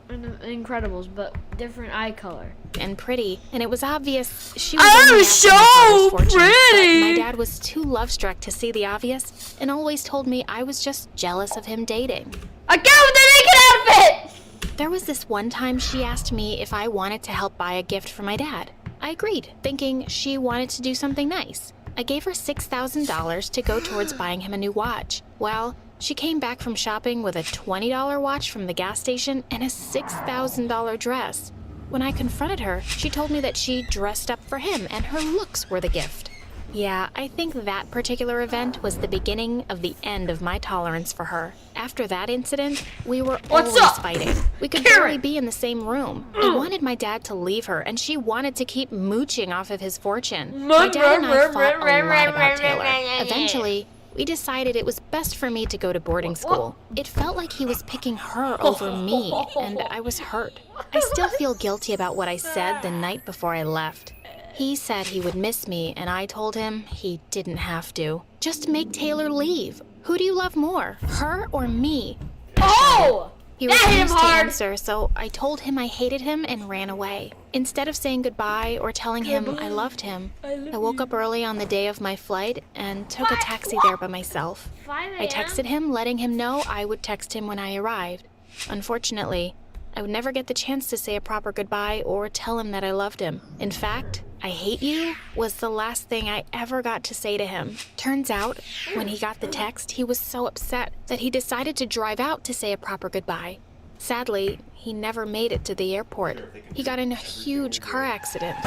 Incredibles, but different eye color? And pretty, and it was obvious she was Oh, so pretty! My dad was too love-struck to see the obvious, and always told me I was just jealous of him dating. Again with the naked outfit! There was this one time she asked me if I wanted to help buy a gift for my dad. I agreed, thinking she wanted to do something nice. I gave her $6,000 to go towards buying him a new watch. Well, she came back from shopping with a $20 watch from the gas station and a $6,000 dress. When I confronted her, she told me that she dressed up for him and her looks were the gift. Yeah, I think that particular event was the beginning of the end of my tolerance for her. After that incident, we were always fighting. We could barely be in the same room. I wanted my dad to leave her, and she wanted to keep mooching off of his fortune. My dad and I fought a lot about Taylor. Eventually, we decided it was best for me to go to boarding school. It felt like he was picking her over me, and I was hurt. I still feel guilty about what I said the night before I left. He said he would miss me, and I told him he didn't have to. Just make Taylor leave. Who do you love more, her or me? Oh! He refused to answer, so I told him I hated him and ran away. Instead of saying goodbye or telling him I loved him, I woke up early on the day of my flight and took a taxi there by myself. I texted him, letting him know I would text him when I arrived. Unfortunately, I would never get the chance to say a proper goodbye or tell him that I loved him. In fact, I hate you was the last thing I ever got to say to him. Turns out, when he got the text, he was so upset that he decided to drive out to say a proper goodbye. Sadly, he never made it to the airport. He got in a huge car accident.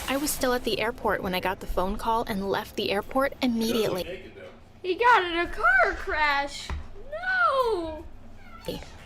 I was still at the airport when I got the phone call and left the airport immediately. He got in a car crash. No!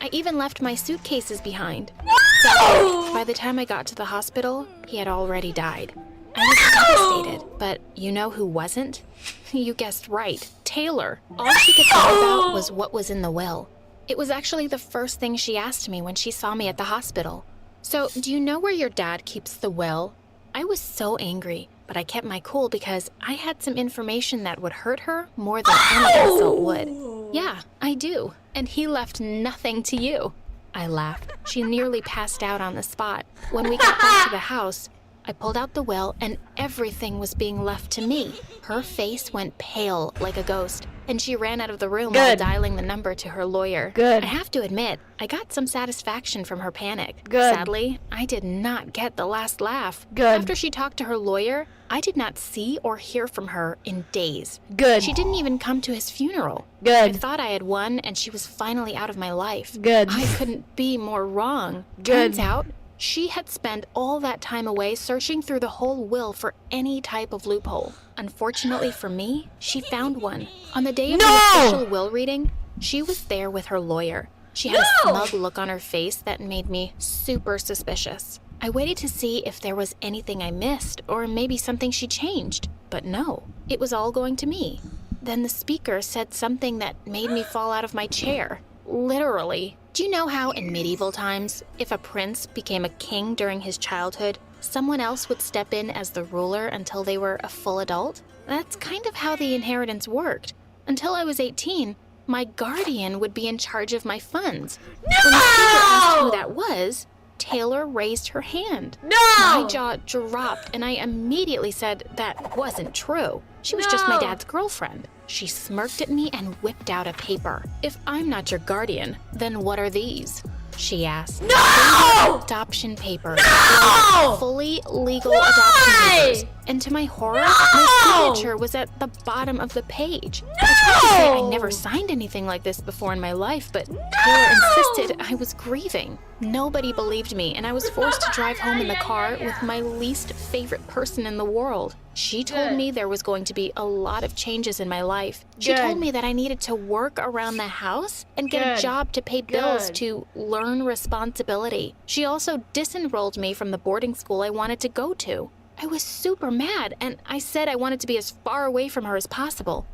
I even left my suitcases behind. No! Sadly, by the time I got to the hospital, he had already died. I was devastated, but you know who wasn't? You guessed right, Taylor. Taylor. All she could think about was what was in the will. It was actually the first thing she asked me when she saw me at the hospital. So, do you know where your dad keeps the will? I was so angry, but I kept my cool because I had some information that would hurt her more than any insult would. Yeah, I do. And he left nothing to you. I laughed. She nearly passed out on the spot. When we got back to the house, I pulled out the will and everything was being left to me. Her face went pale like a ghost, and she ran out of the room while dialing the number to her lawyer. I have to admit, I got some satisfaction from her panic. Sadly, I did not get the last laugh. After she talked to her lawyer, I did not see or hear from her in days. She didn't even come to his funeral. I thought I had won and she was finally out of my life. I couldn't be more wrong. Turns out, she had spent all that time away searching through the whole will for any type of loophole. Unfortunately for me, she found one. On the day of the official will reading, she was there with her lawyer. She had a smug look on her face that made me super suspicious. I waited to see if there was anything I missed or maybe something she changed, but no, it was all going to me. Then the speaker said something that made me fall out of my chair. Literally. Do you know how in medieval times, if a prince became a king during his childhood, someone else would step in as the ruler until they were a full adult? That's kind of how the inheritance worked. Until I was 18, my guardian would be in charge of my funds. When the speaker asked who that was, Taylor raised her hand. My jaw dropped and I immediately said that wasn't true. She was just my dad's girlfriend. She smirked at me and whipped out a paper. If I'm not your guardian, then what are these? She asked. Adoption papers. Like fully legal adoption papers. And to my horror, my signature was at the bottom of the page. I tried to say I never signed anything like this before in my life, but Taylor insisted I was grieving. Nobody believed me, and I was forced to drive home in the car with my least favorite person in the world. She told me there was going to be a lot of changes in my life. She told me that I needed to work around the house and get a job to pay bills to learn responsibility. She also disenrolled me from the boarding school I wanted to go to. I was super mad, and I said I wanted to be as far away from her as possible.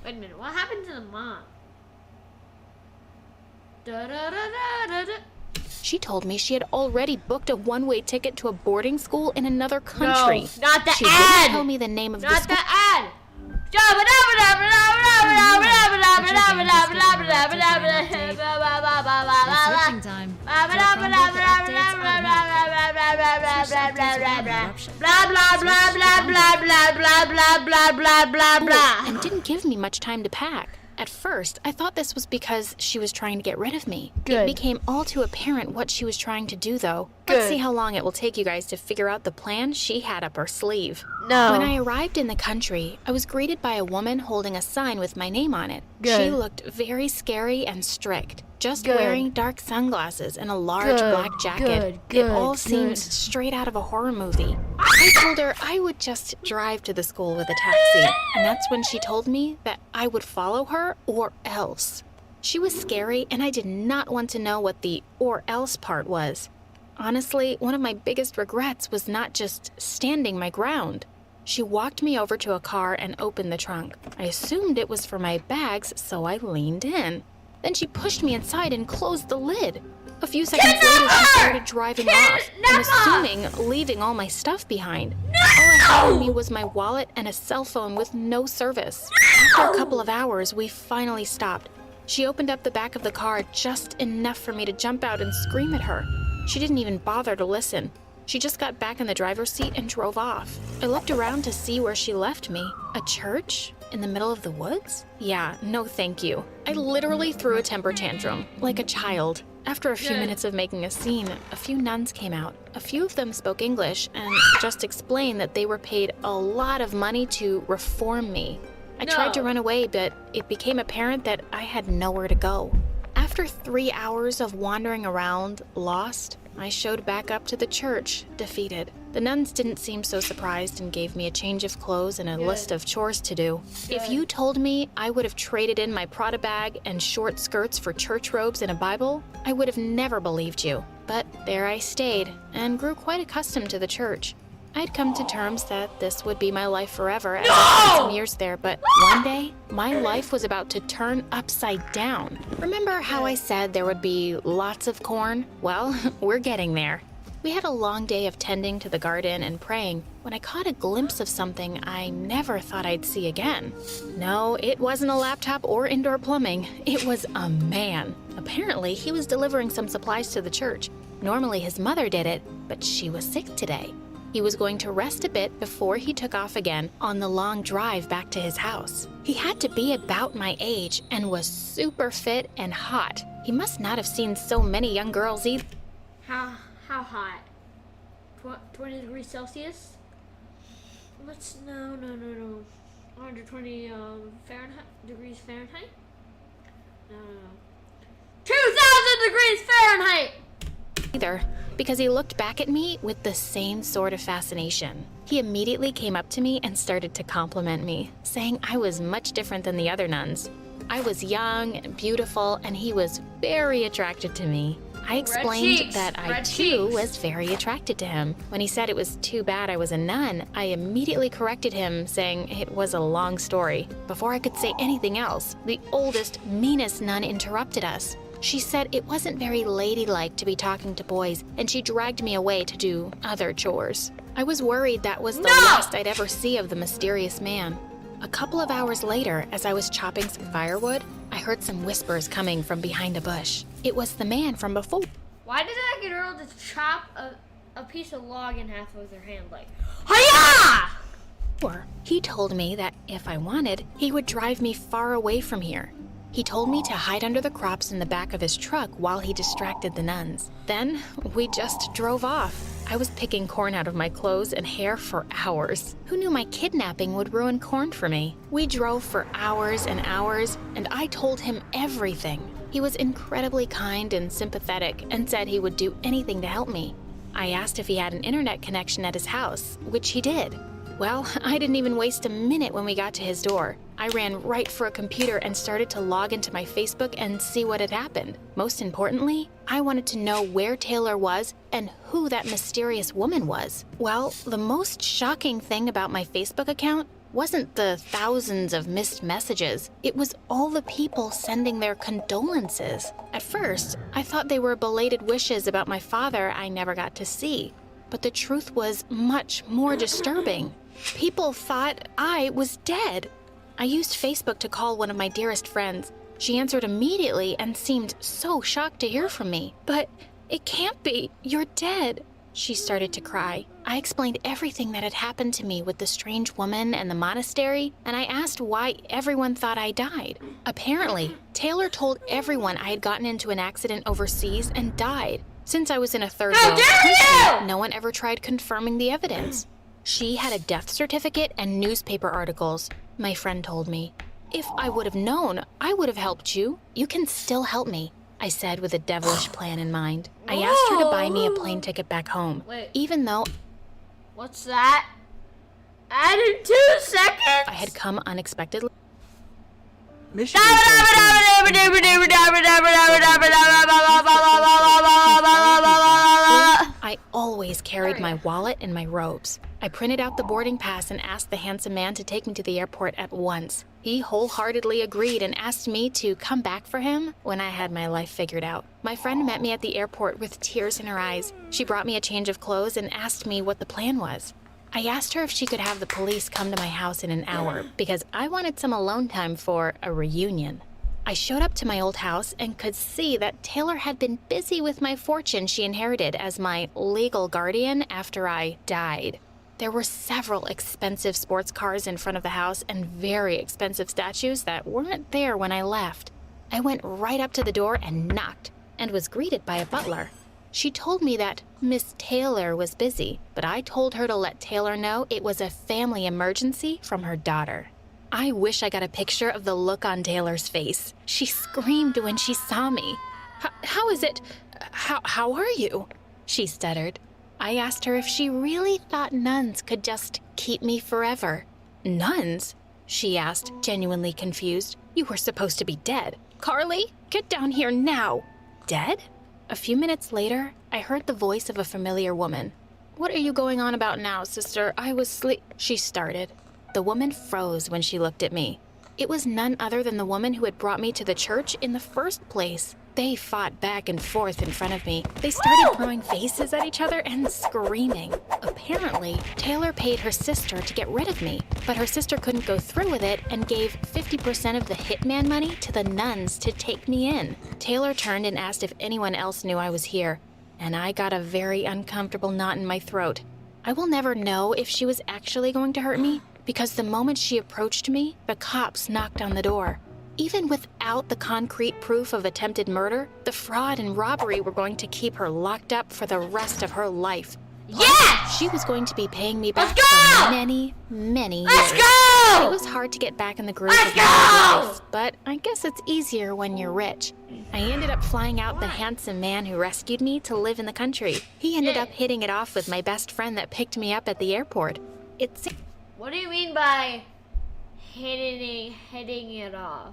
Wait a minute, what happened to the mom? She told me she had already booked a one-way ticket to a boarding school in another country. No, not the she ad! wouldn't tell me the name of the Not school. the ad! Switching time. Blah blah blah blah blah blah. And didn't give me much time to pack. At first, I thought this was because she was trying to get rid of me. It became all too apparent what she was trying to do, though. Let's see how long it will take you guys to figure out the plan she had up her sleeve. When I arrived in the country, I was greeted by a woman holding a sign with my name on it. She looked very scary and strict, just wearing dark sunglasses and a large black jacket. It all seemed straight out of a horror movie. I told her I would just drive to the school with a taxi, and that's when she told me that I would follow her or else. She was scary, and I did not want to know what the or else part was. Honestly, one of my biggest regrets was not just standing my ground. She walked me over to a car and opened the trunk. I assumed it was for my bags, so I leaned in. Then she pushed me inside and closed the lid. A few seconds later, she started driving off. I'm assuming leaving all my stuff behind. All I had on me was my wallet and a cell phone with no service. After a couple of hours, we finally stopped. She opened up the back of the car just enough for me to jump out and scream at her. She didn't even bother to listen. She just got back in the driver's seat and drove off. I looked around to see where she left me. A church? In the middle of the woods? Yeah, no thank you. I literally threw a temper tantrum, like a child. After a few minutes of making a scene, a few nuns came out. A few of them spoke English and just explained that they were paid a lot of money to reform me. I tried to run away, but it became apparent that I had nowhere to go. After 3 hours of wandering around, lost, I showed back up to the church, defeated. The nuns didn't seem so surprised and gave me a change of clothes and a list of chores to do. If you told me I would have traded in my Prada bag and short skirts for church robes and a Bible, I would have never believed you. But there I stayed and grew quite accustomed to the church. I'd come to terms that this would be my life forever as I spent some years there, but one day, my life was about to turn upside down. Remember how I said there would be lots of corn? Well, we're getting there. We had a long day of tending to the garden and praying when I caught a glimpse of something I never thought I'd see again. No, it wasn't a laptop or indoor plumbing. It was a man. Apparently, he was delivering some supplies to the church. Normally, his mother did it, but she was sick today. He was going to rest a bit before he took off again on the long drive back to his house. He had to be about my age and was super fit and hot. He must not have seen so many young girls either. How hot? 20 degrees Celsius? No. 120 degrees Fahrenheit? No. 2,000 degrees Fahrenheit! Either, because he looked back at me with the same sort of fascination. He immediately came up to me and started to compliment me, saying I was much different than the other nuns. I was young and beautiful, and he was very attracted to me. I explained that I too was very attracted to him. When he said it was too bad I was a nun, I immediately corrected him, saying it was a long story. Before I could say anything else, the oldest, meanest nun interrupted us. She said it wasn't very ladylike to be talking to boys, and she dragged me away to do other chores. I was worried that was the last I'd ever see of the mysterious man. A couple of hours later, as I was chopping some firewood, I heard some whispers coming from behind a bush. It was the man from before. Why did that girl just chop a piece of log in half with her hand like, hi-ya! He told me that if I wanted, he would drive me far away from here. He told me to hide under the crops in the back of his truck while he distracted the nuns. Then we just drove off. I was picking corn out of my clothes and hair for hours. Who knew my kidnapping would ruin corn for me? We drove for hours and hours, and I told him everything. He was incredibly kind and sympathetic and said he would do anything to help me. I asked if he had an internet connection at his house, which he did. Well, I didn't even waste a minute when we got to his door. I ran right for a computer and started to log into my Facebook and see what had happened. Most importantly, I wanted to know where Taylor was and who that mysterious woman was. Well, the most shocking thing about my Facebook account wasn't the thousands of missed messages. It was all the people sending their condolences. At first, I thought they were belated wishes about my father I never got to see. But the truth was much more disturbing. People thought I was dead. I used Facebook to call one of my dearest friends. She answered immediately and seemed so shocked to hear from me. But it can't be. You're dead. She started to cry. I explained everything that had happened to me with the strange woman and the monastery, and I asked why everyone thought I died. Apparently, Taylor told everyone I had gotten into an accident overseas and died. Since I was in a third world country, no one ever tried confirming the evidence. She had a death certificate and newspaper articles, my friend told me. If I would have known, I would have helped you. You can still help me, I said with a devilish plan in mind. I asked her to buy me a plane ticket back home, even though... What's that? Add in 2 seconds? I had come unexpectedly. Mission I always carried my wallet and my robes. I printed out the boarding pass and asked the handsome man to take me to the airport at once. He wholeheartedly agreed and asked me to come back for him when I had my life figured out. My friend met me at the airport with tears in her eyes. She brought me a change of clothes and asked me what the plan was. I asked her if she could have the police come to my house in an hour because I wanted some alone time for a reunion. I showed up to my old house and could see that Taylor had been busy with my fortune she inherited as my legal guardian after I died. There were several expensive sports cars in front of the house and very expensive statues that weren't there when I left. I went right up to the door and knocked and was greeted by a butler. She told me that Miss Taylor was busy, but I told her to let Taylor know it was a family emergency from her daughter. I wish I got a picture of the look on Taylor's face. She screamed when she saw me. How is it? How are you? She stuttered. I asked her if she really thought nuns could just keep me forever. Nuns? She asked, genuinely confused. You were supposed to be dead. Carly, get down here now. Dead? A few minutes later, I heard the voice of a familiar woman. What are you going on about now, sister? I was she started. The woman froze when she looked at me. It was none other than the woman who had brought me to the church in the first place. They fought back and forth in front of me. They started throwing faces at each other and screaming. Apparently, Taylor paid her sister to get rid of me, but her sister couldn't go through with it and gave 50% of the hitman money to the nuns to take me in. Taylor turned and asked if anyone else knew I was here, and I got a very uncomfortable knot in my throat. I will never know if she was actually going to hurt me, because the moment she approached me, the cops knocked on the door. Even without the concrete proof of attempted murder, the fraud and robbery were going to keep her locked up for the rest of her life. Yes! She was going to be paying me back Let's go! for many, many years. Let's go! It was hard to get back in the groove of my life, but I guess it's easier when you're rich. I ended up flying out the handsome man who rescued me to live in the country. He ended up hitting it off with my best friend that picked me up at the airport. What do you mean by hitting it off?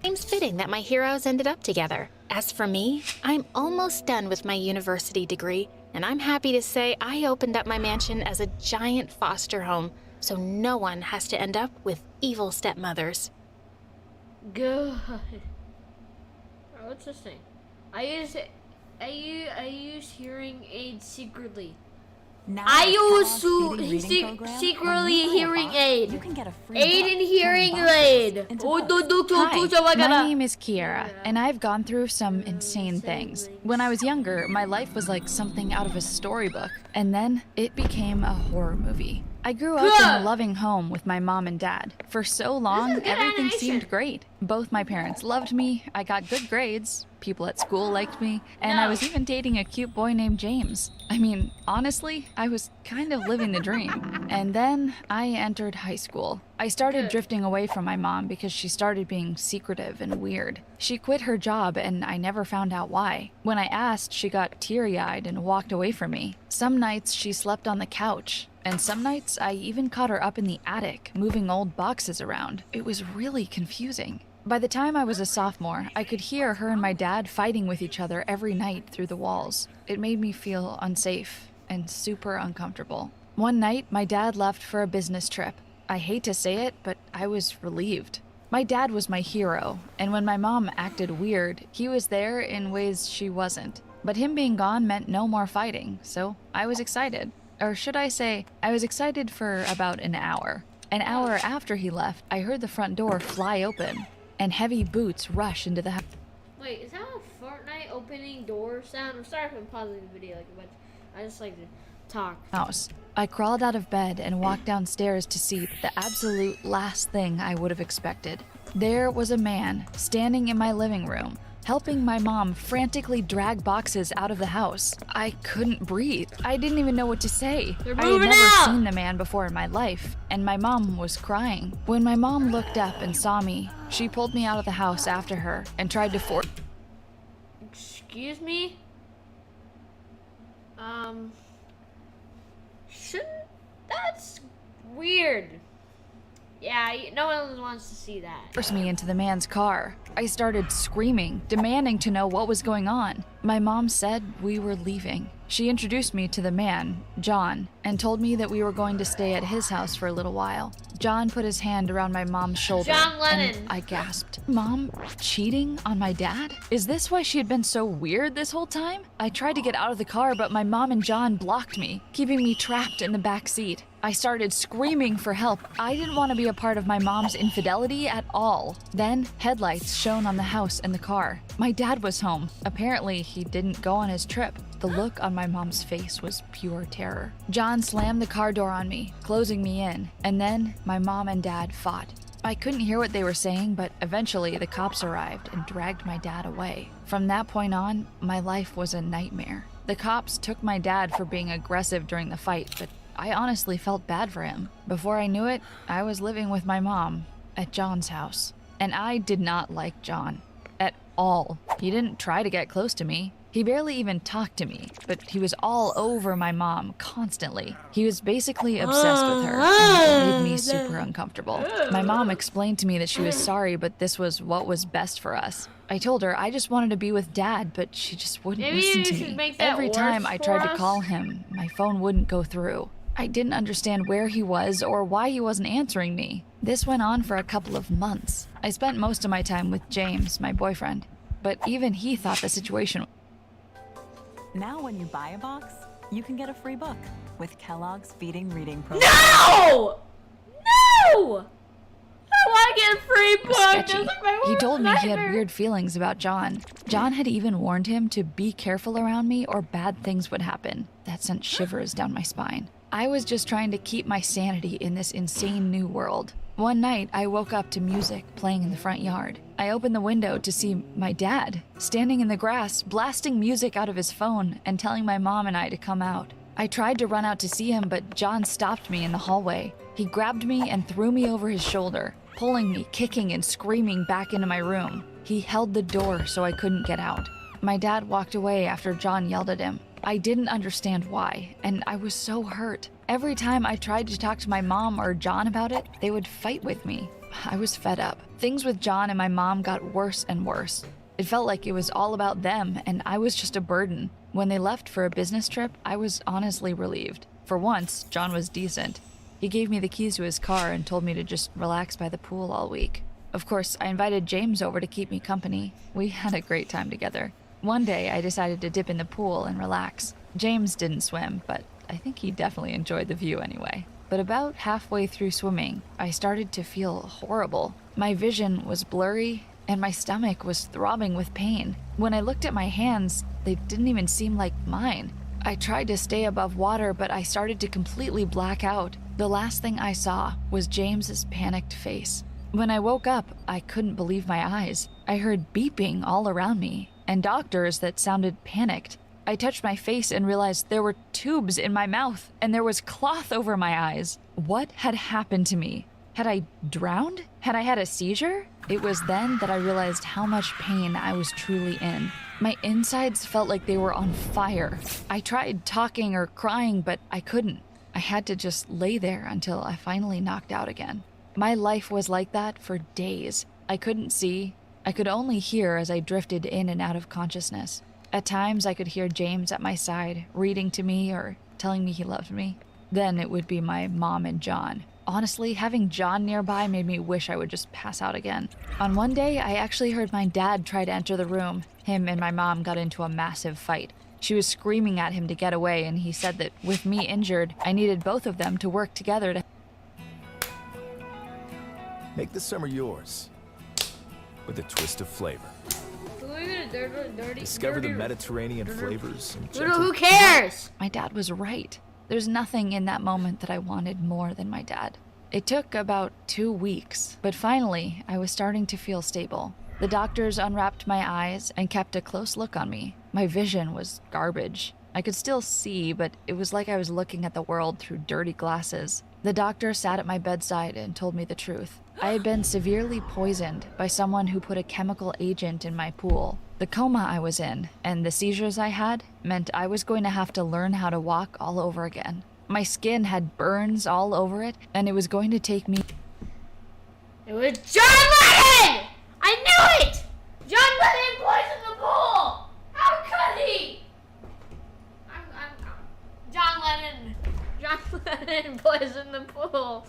Seems fitting that my heroes ended up together. As for me, I'm almost done with my university degree, and I'm happy to say I opened up my mansion as a giant foster home, so no one has to end up with evil stepmothers. Good. Oh, what's this thing? I use hearing aids secretly. Now I use use secretly hearing aid. Aid in hearing aid. Hi, my name is Kiara, and I've gone through some insane things. When I was younger, my life was like something out of a storybook, and then it became a horror movie. I grew up in a loving home with my mom and dad. For so long, everything seemed great. Both my parents loved me, I got good grades, people at school liked me, and I was even dating a cute boy named James. I mean, honestly, I was kind of living the dream. And then I entered high school. I started drifting away from my mom because she started being secretive and weird. She quit her job and I never found out why. When I asked, she got teary-eyed and walked away from me. Some nights she slept on the couch, and some nights I even caught her up in the attic, moving old boxes around. It was really confusing. By the time I was a sophomore, I could hear her and my dad fighting with each other every night through the walls. It made me feel unsafe and super uncomfortable. One night, my dad left for a business trip. I hate to say it, but I was relieved. My dad was my hero, and when my mom acted weird, he was there in ways she wasn't. But him being gone meant no more fighting, so I was excited. Or should I say, I was excited for about an hour. An hour after he left, I heard the front door fly open, and heavy boots rush into the house. Wait, is that a Fortnite opening door sound? I'm sorry if I'm pausing the video like a bunch. I just like to talk. I crawled out of bed and walked downstairs to see the absolute last thing I would have expected. There was a man standing in my living room, helping my mom frantically drag boxes out of the house. I couldn't breathe. I didn't even know what to say. I had never seen the man before in my life, and my mom was crying. When my mom looked up and saw me, she pulled me out of the house after her and tried to force... Excuse me? That's weird. Yeah, no one wants to see that. Forced me into the man's car. I started screaming, demanding to know what was going on. My mom said we were leaving. She introduced me to the man, John, and told me that we were going to stay at his house for a little while. John put his hand around my mom's shoulder. John Lennon. And I gasped. Mom cheating on my dad? Is this why she had been so weird this whole time? I tried to get out of the car, but my mom and John blocked me, keeping me trapped in the back seat. I started screaming for help. I didn't want to be a part of my mom's infidelity at all. Then, headlights shone on the house and the car. My dad was home. Apparently, he didn't go on his trip. The look on my mom's face was pure terror. John slammed the car door on me, closing me in, and then my mom and dad fought. I couldn't hear what they were saying, but eventually the cops arrived and dragged my dad away. From that point on, my life was a nightmare. The cops took my dad for being aggressive during the fight, but I honestly felt bad for him. Before I knew it, I was living with my mom at John's house. And I did not like John at all. He didn't try to get close to me. He barely even talked to me, but he was all over my mom constantly. He was basically obsessed with her, and it made me super uncomfortable. My mom explained to me that she was sorry, but this was what was best for us. I told her I just wanted to be with Dad, but she just wouldn't Maybe listen you to should me. make that Every worse time I for tried to us. call him, my phone wouldn't go through. I didn't understand where he was or why he wasn't answering me. This went on for a couple of months. I spent most of my time with James, my boyfriend, but even he thought the situation. Now when you buy a box, you can get a free book with Kellogg's Feeding Reading Program. No! No! I want to get a free book. That's Sketchy. like my He worst told me he had nightmare. weird feelings about John. John had even warned him to be careful around me or bad things would happen. That sent shivers down my spine. I was just trying to keep my sanity in this insane new world. One night, I woke up to music playing in the front yard. I opened the window to see my dad standing in the grass, blasting music out of his phone and telling my mom and I to come out. I tried to run out to see him, but John stopped me in the hallway. He grabbed me and threw me over his shoulder, pulling me, kicking and screaming back into my room. He held the door so I couldn't get out. My dad walked away after John yelled at him. I didn't understand why, and I was so hurt. Every time I tried to talk to my mom or John about it, they would fight with me. I was fed up. Things with John and my mom got worse and worse. It felt like it was all about them, and I was just a burden. When they left for a business trip, I was honestly relieved. For once, John was decent. He gave me the keys to his car and told me to just relax by the pool all week. Of course, I invited James over to keep me company. We had a great time together. One day, I decided to dip in the pool and relax. James didn't swim, but I think he definitely enjoyed the view anyway. But about halfway through swimming, I started to feel horrible. My vision was blurry, and my stomach was throbbing with pain. When I looked at my hands, they didn't even seem like mine. I tried to stay above water, but I started to completely black out. The last thing I saw was James's panicked face. When I woke up, I couldn't believe my eyes. I heard beeping all around me, and doctors that sounded panicked. I touched my face and realized there were tubes in my mouth, and there was cloth over my eyes. What had happened to me? Had I drowned? Had I had a seizure? It was then that I realized how much pain I was truly in. My insides felt like they were on fire. I tried talking or crying, but I couldn't. I had to just lay there until I finally knocked out again. My life was like that for days. I couldn't see. I could only hear as I drifted in and out of consciousness. At times, I could hear James at my side, reading to me or telling me he loved me. Then it would be my mom and John. Honestly, having John nearby made me wish I would just pass out again. On one day, I actually heard my dad try to enter the room. Him and my mom got into a massive fight. She was screaming at him to get away, and he said that with me injured, I needed both of them to work together to make the summer yours with a twist of flavor. Discover the Mediterranean flavors. And Who cares? My dad was right. There's nothing in that moment that I wanted more than my dad. It took about 2 weeks, but finally, I was starting to feel stable. The doctors unwrapped my eyes and kept a close look on me. My vision was garbage. I could still see, but it was like I was looking at the world through dirty glasses. The doctor sat at my bedside and told me the truth. I had been severely poisoned by someone who put a chemical agent in my pool. The coma I was in and the seizures I had meant I was going to have to learn how to walk all over again. My skin had burns all over it, and it was going to take me... It was John Lennon! I knew it! John Lennon poisoned the pool! How could he? John Lennon. John Lennon poisoned the pool.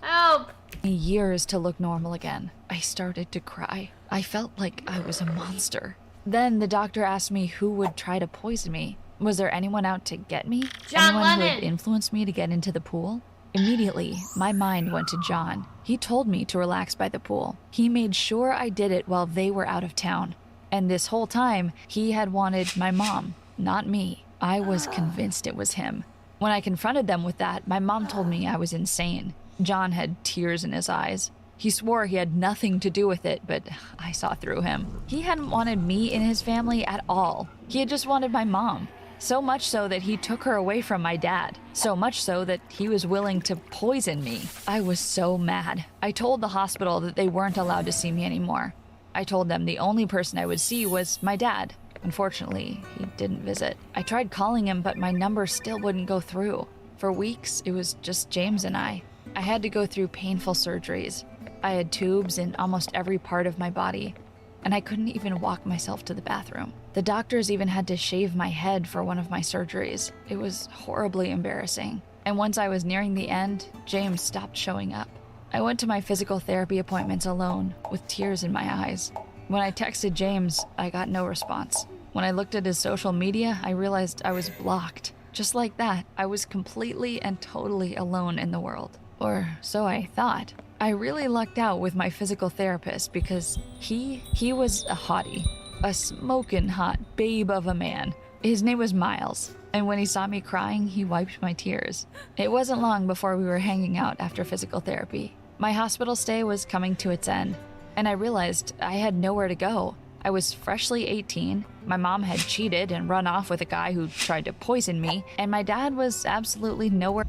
Help! Years to look normal again. I started to cry. I felt like I was a monster. Then the doctor asked me who would try to poison me. Was there anyone out to get me? John Anyone Lennon! who would influence me to get into the pool? Immediately, my mind went to John. He told me to relax by the pool. He made sure I did it while they were out of town. And this whole time, he had wanted my mom, not me. I was convinced it was him. When I confronted them with that, my mom told me I was insane. John had tears in his eyes. He swore he had nothing to do with it, but I saw through him. He hadn't wanted me in his family at all. He had just wanted my mom. So much so that he took her away from my dad. So much so that he was willing to poison me. I was so mad. I told the hospital that they weren't allowed to see me anymore. I told them the only person I would see was my dad. Unfortunately, he didn't visit. I tried calling him, but my number still wouldn't go through. For weeks, it was just James and I. I had to go through painful surgeries. I had tubes in almost every part of my body. and I couldn't even walk myself to the bathroom. The doctors even had to shave my head for one of my surgeries. It was horribly embarrassing. And once I was nearing the end, James stopped showing up. I went to my physical therapy appointments alone, with tears in my eyes. When I texted James, I got no response. When I looked at his social media, I realized I was blocked. Just like that, I was completely and totally alone in the world. Or so I thought. I really lucked out with my physical therapist because he was a hottie. A smoking hot babe of a man. His name was Miles, and when he saw me crying, he wiped my tears. It wasn't long before we were hanging out after physical therapy. My hospital stay was coming to its end, and I realized I had nowhere to go. I was freshly 18, my mom had cheated and run off with a guy who tried to poison me, and my dad was absolutely nowhere.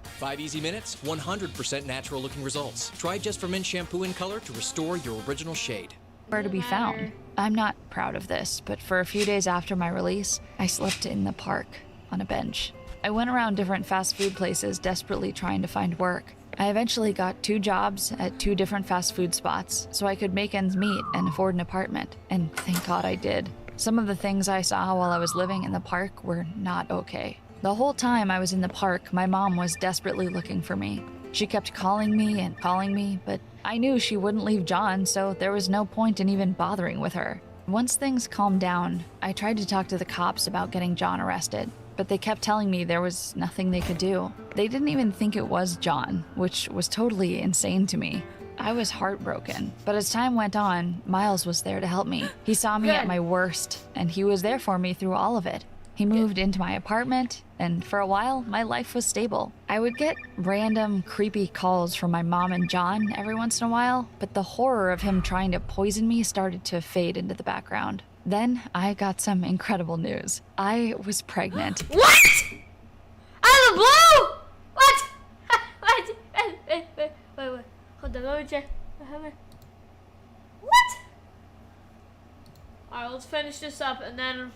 5 easy minutes, 100% natural looking results. Try Just for Men shampoo in color to restore your original shade. Where to be found. I'm not proud of this, but for a few days after my release, I slept in the park on a bench. I went around different fast food places desperately trying to find work. I eventually got 2 jobs at 2 different fast food spots so I could make ends meet and afford an apartment, and thank God I did. Some of the things I saw while I was living in the park were not okay. The whole time I was in the park, my mom was desperately looking for me. She kept calling me, but I knew she wouldn't leave John, so there was no point in even bothering with her. Once things calmed down, I tried to talk to the cops about getting John arrested, but they kept telling me there was nothing they could do. They didn't even think it was John, which was totally insane to me. I was heartbroken, but as time went on, Miles was there to help me. He saw me at my worst, and he was there for me through all of it. He moved into my apartment, and for a while, my life was stable. I would get random, creepy calls from my mom and John every once in a while, but the horror of him trying to poison me started to fade into the background. Then I got some incredible news. I was pregnant. What? Out of the blue? What? Wait. Hold on, let me check. What? Alright, let's finish this up and then...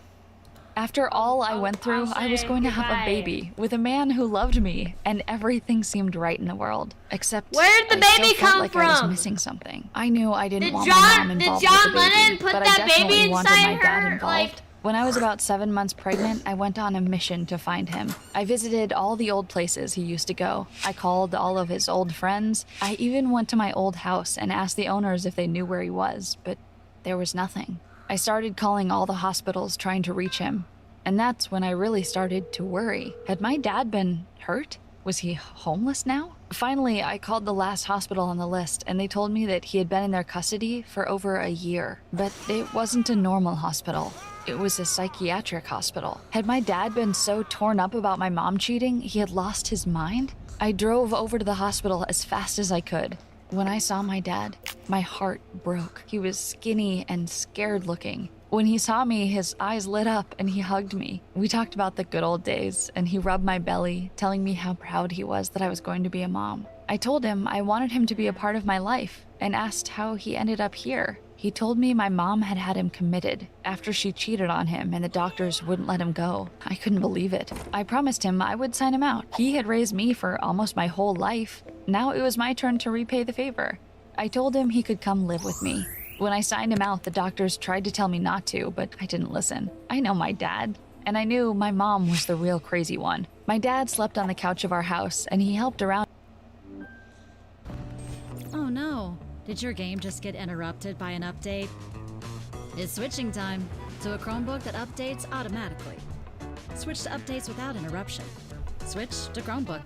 After all I went through, I was going to have a baby with a man who loved me, and everything seemed right in the world. Except where did the baby come from? I was missing something. I knew I didn't want my mom involved with the baby, but I definitely wanted my dad involved. When I was about 7 months pregnant, I went on a mission to find him. I visited all the old places he used to go. I called all of his old friends. I even went to my old house and asked the owners if they knew where he was, but there was nothing. I started calling all the hospitals trying to reach him, and that's when I really started to worry. Had my dad been hurt? Was he homeless now? Finally, I called the last hospital on the list, and they told me that he had been in their custody for over a year. But it wasn't a normal hospital. It was a psychiatric hospital. Had my dad been so torn up about my mom cheating, he had lost his mind? I drove over to the hospital as fast as I could. When I saw my dad, my heart broke. He was skinny and scared looking. When he saw me, his eyes lit up and he hugged me. We talked about the good old days, and he rubbed my belly, telling me how proud he was that I was going to be a mom. I told him I wanted him to be a part of my life and asked how he ended up here. He told me my mom had had him committed after she cheated on him and the doctors wouldn't let him go. I couldn't believe it. I promised him I would sign him out. He had raised me for almost my whole life. Now it was my turn to repay the favor. I told him he could come live with me. When I signed him out, the doctors tried to tell me not to, but I didn't listen. I know my dad, and I knew my mom was the real crazy one. My dad slept on the couch of our house, and he helped around. Oh no. Did your game just get interrupted by an update? It's switching time to a Chromebook that updates automatically. Switch to updates without interruption. Switch to Chromebook.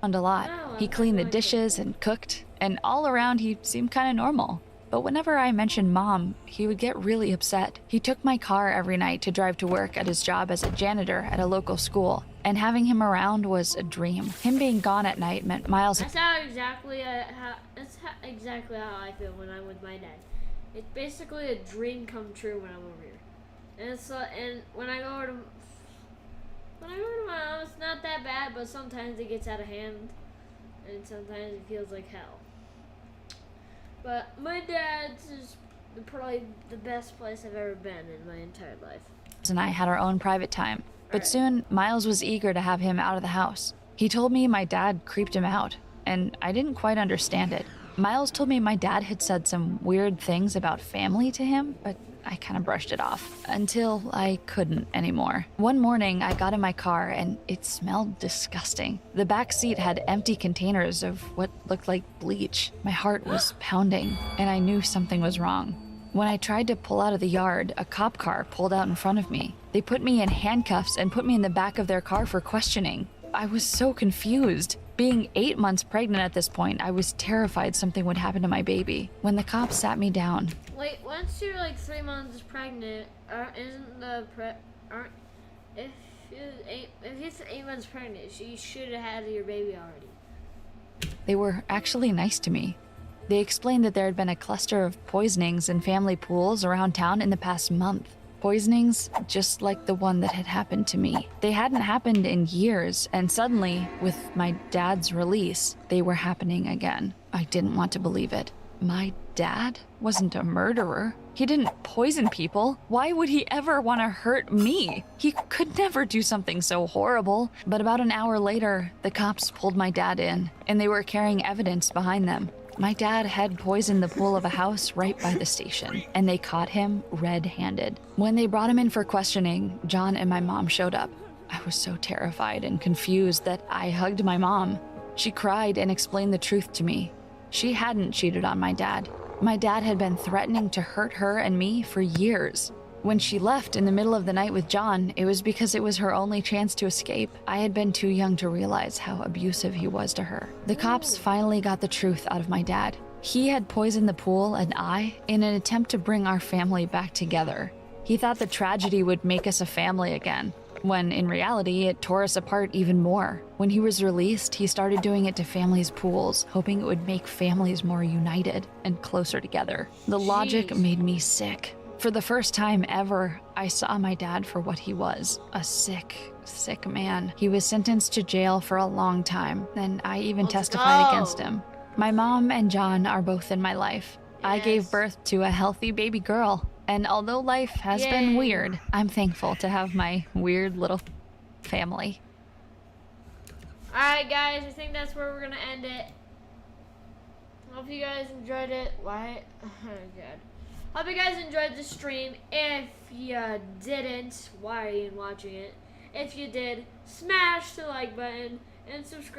A lot. He cleaned the dishes and cooked, and all around he seemed kind of normal. But whenever I mentioned Mom, he would get really upset. He took my car every night to drive to work at his job as a janitor at a local school, and having him around was a dream. Him being gone at night meant Miles... That's exactly how I feel when I'm with my dad. It's basically a dream come true when I'm over here. And when I go over to my mom, it's not that bad, but sometimes it gets out of hand, and sometimes it feels like hell. But my dad's is probably the best place I've ever been in my entire life. And I had our own private time, but soon Miles was eager to have him out of the house. He told me my dad creeped him out, and I didn't quite understand it. Miles told me my dad had said some weird things about family to him, but I kind of brushed it off until I couldn't anymore. One morning, I got in my car and it smelled disgusting. The back seat had empty containers of what looked like bleach. My heart was pounding, and I knew something was wrong. When I tried to pull out of the yard, a cop car pulled out in front of me. They put me in handcuffs and put me in the back of their car for questioning. I was so confused. Being 8 months pregnant at this point, I was terrified something would happen to my baby. When the cops sat me down... Wait, once you're like 3 months pregnant, if you're 8 months pregnant, you should have had your baby already. They were actually nice to me. They explained that there had been a cluster of poisonings in family pools around town in the past month. Poisonings just like the one that had happened to me. They hadn't happened in years, and suddenly, with my dad's release, they were happening again. I didn't want to believe it. My dad wasn't a murderer. He didn't poison people. Why would he ever want to hurt me? He could never do something so horrible. But about an hour later, the cops pulled my dad in, and they were carrying evidence behind them. My dad had poisoned the pool of a house right by the station, and they caught him red-handed. When they brought him in for questioning, John and my mom showed up. I was so terrified and confused that I hugged my mom. She cried and explained the truth to me. She hadn't cheated on my dad. My dad had been threatening to hurt her and me for years. When she left in the middle of the night with John, it was because it was her only chance to escape. I had been too young to realize how abusive he was to her. The cops finally got the truth out of my dad. He had poisoned the pool and I in an attempt to bring our family back together. He thought the tragedy would make us a family again, when in reality it tore us apart even more. When he was released, he started doing it to families' pools, hoping it would make families more united and closer together. The logic made me sick. For the first time ever, I saw my dad for what he was, a sick, sick man. He was sentenced to jail for a long time, and I even testified against him. My mom and John are both in my life. I gave birth to a healthy baby girl, and although life has been weird, I'm thankful to have my weird little family. Alright guys, I think that's where we're gonna end it. Hope you guys enjoyed it. Why? Oh god. Hope you guys enjoyed the stream. If you didn't, why are you watching it? If you did, smash the like button and subscribe.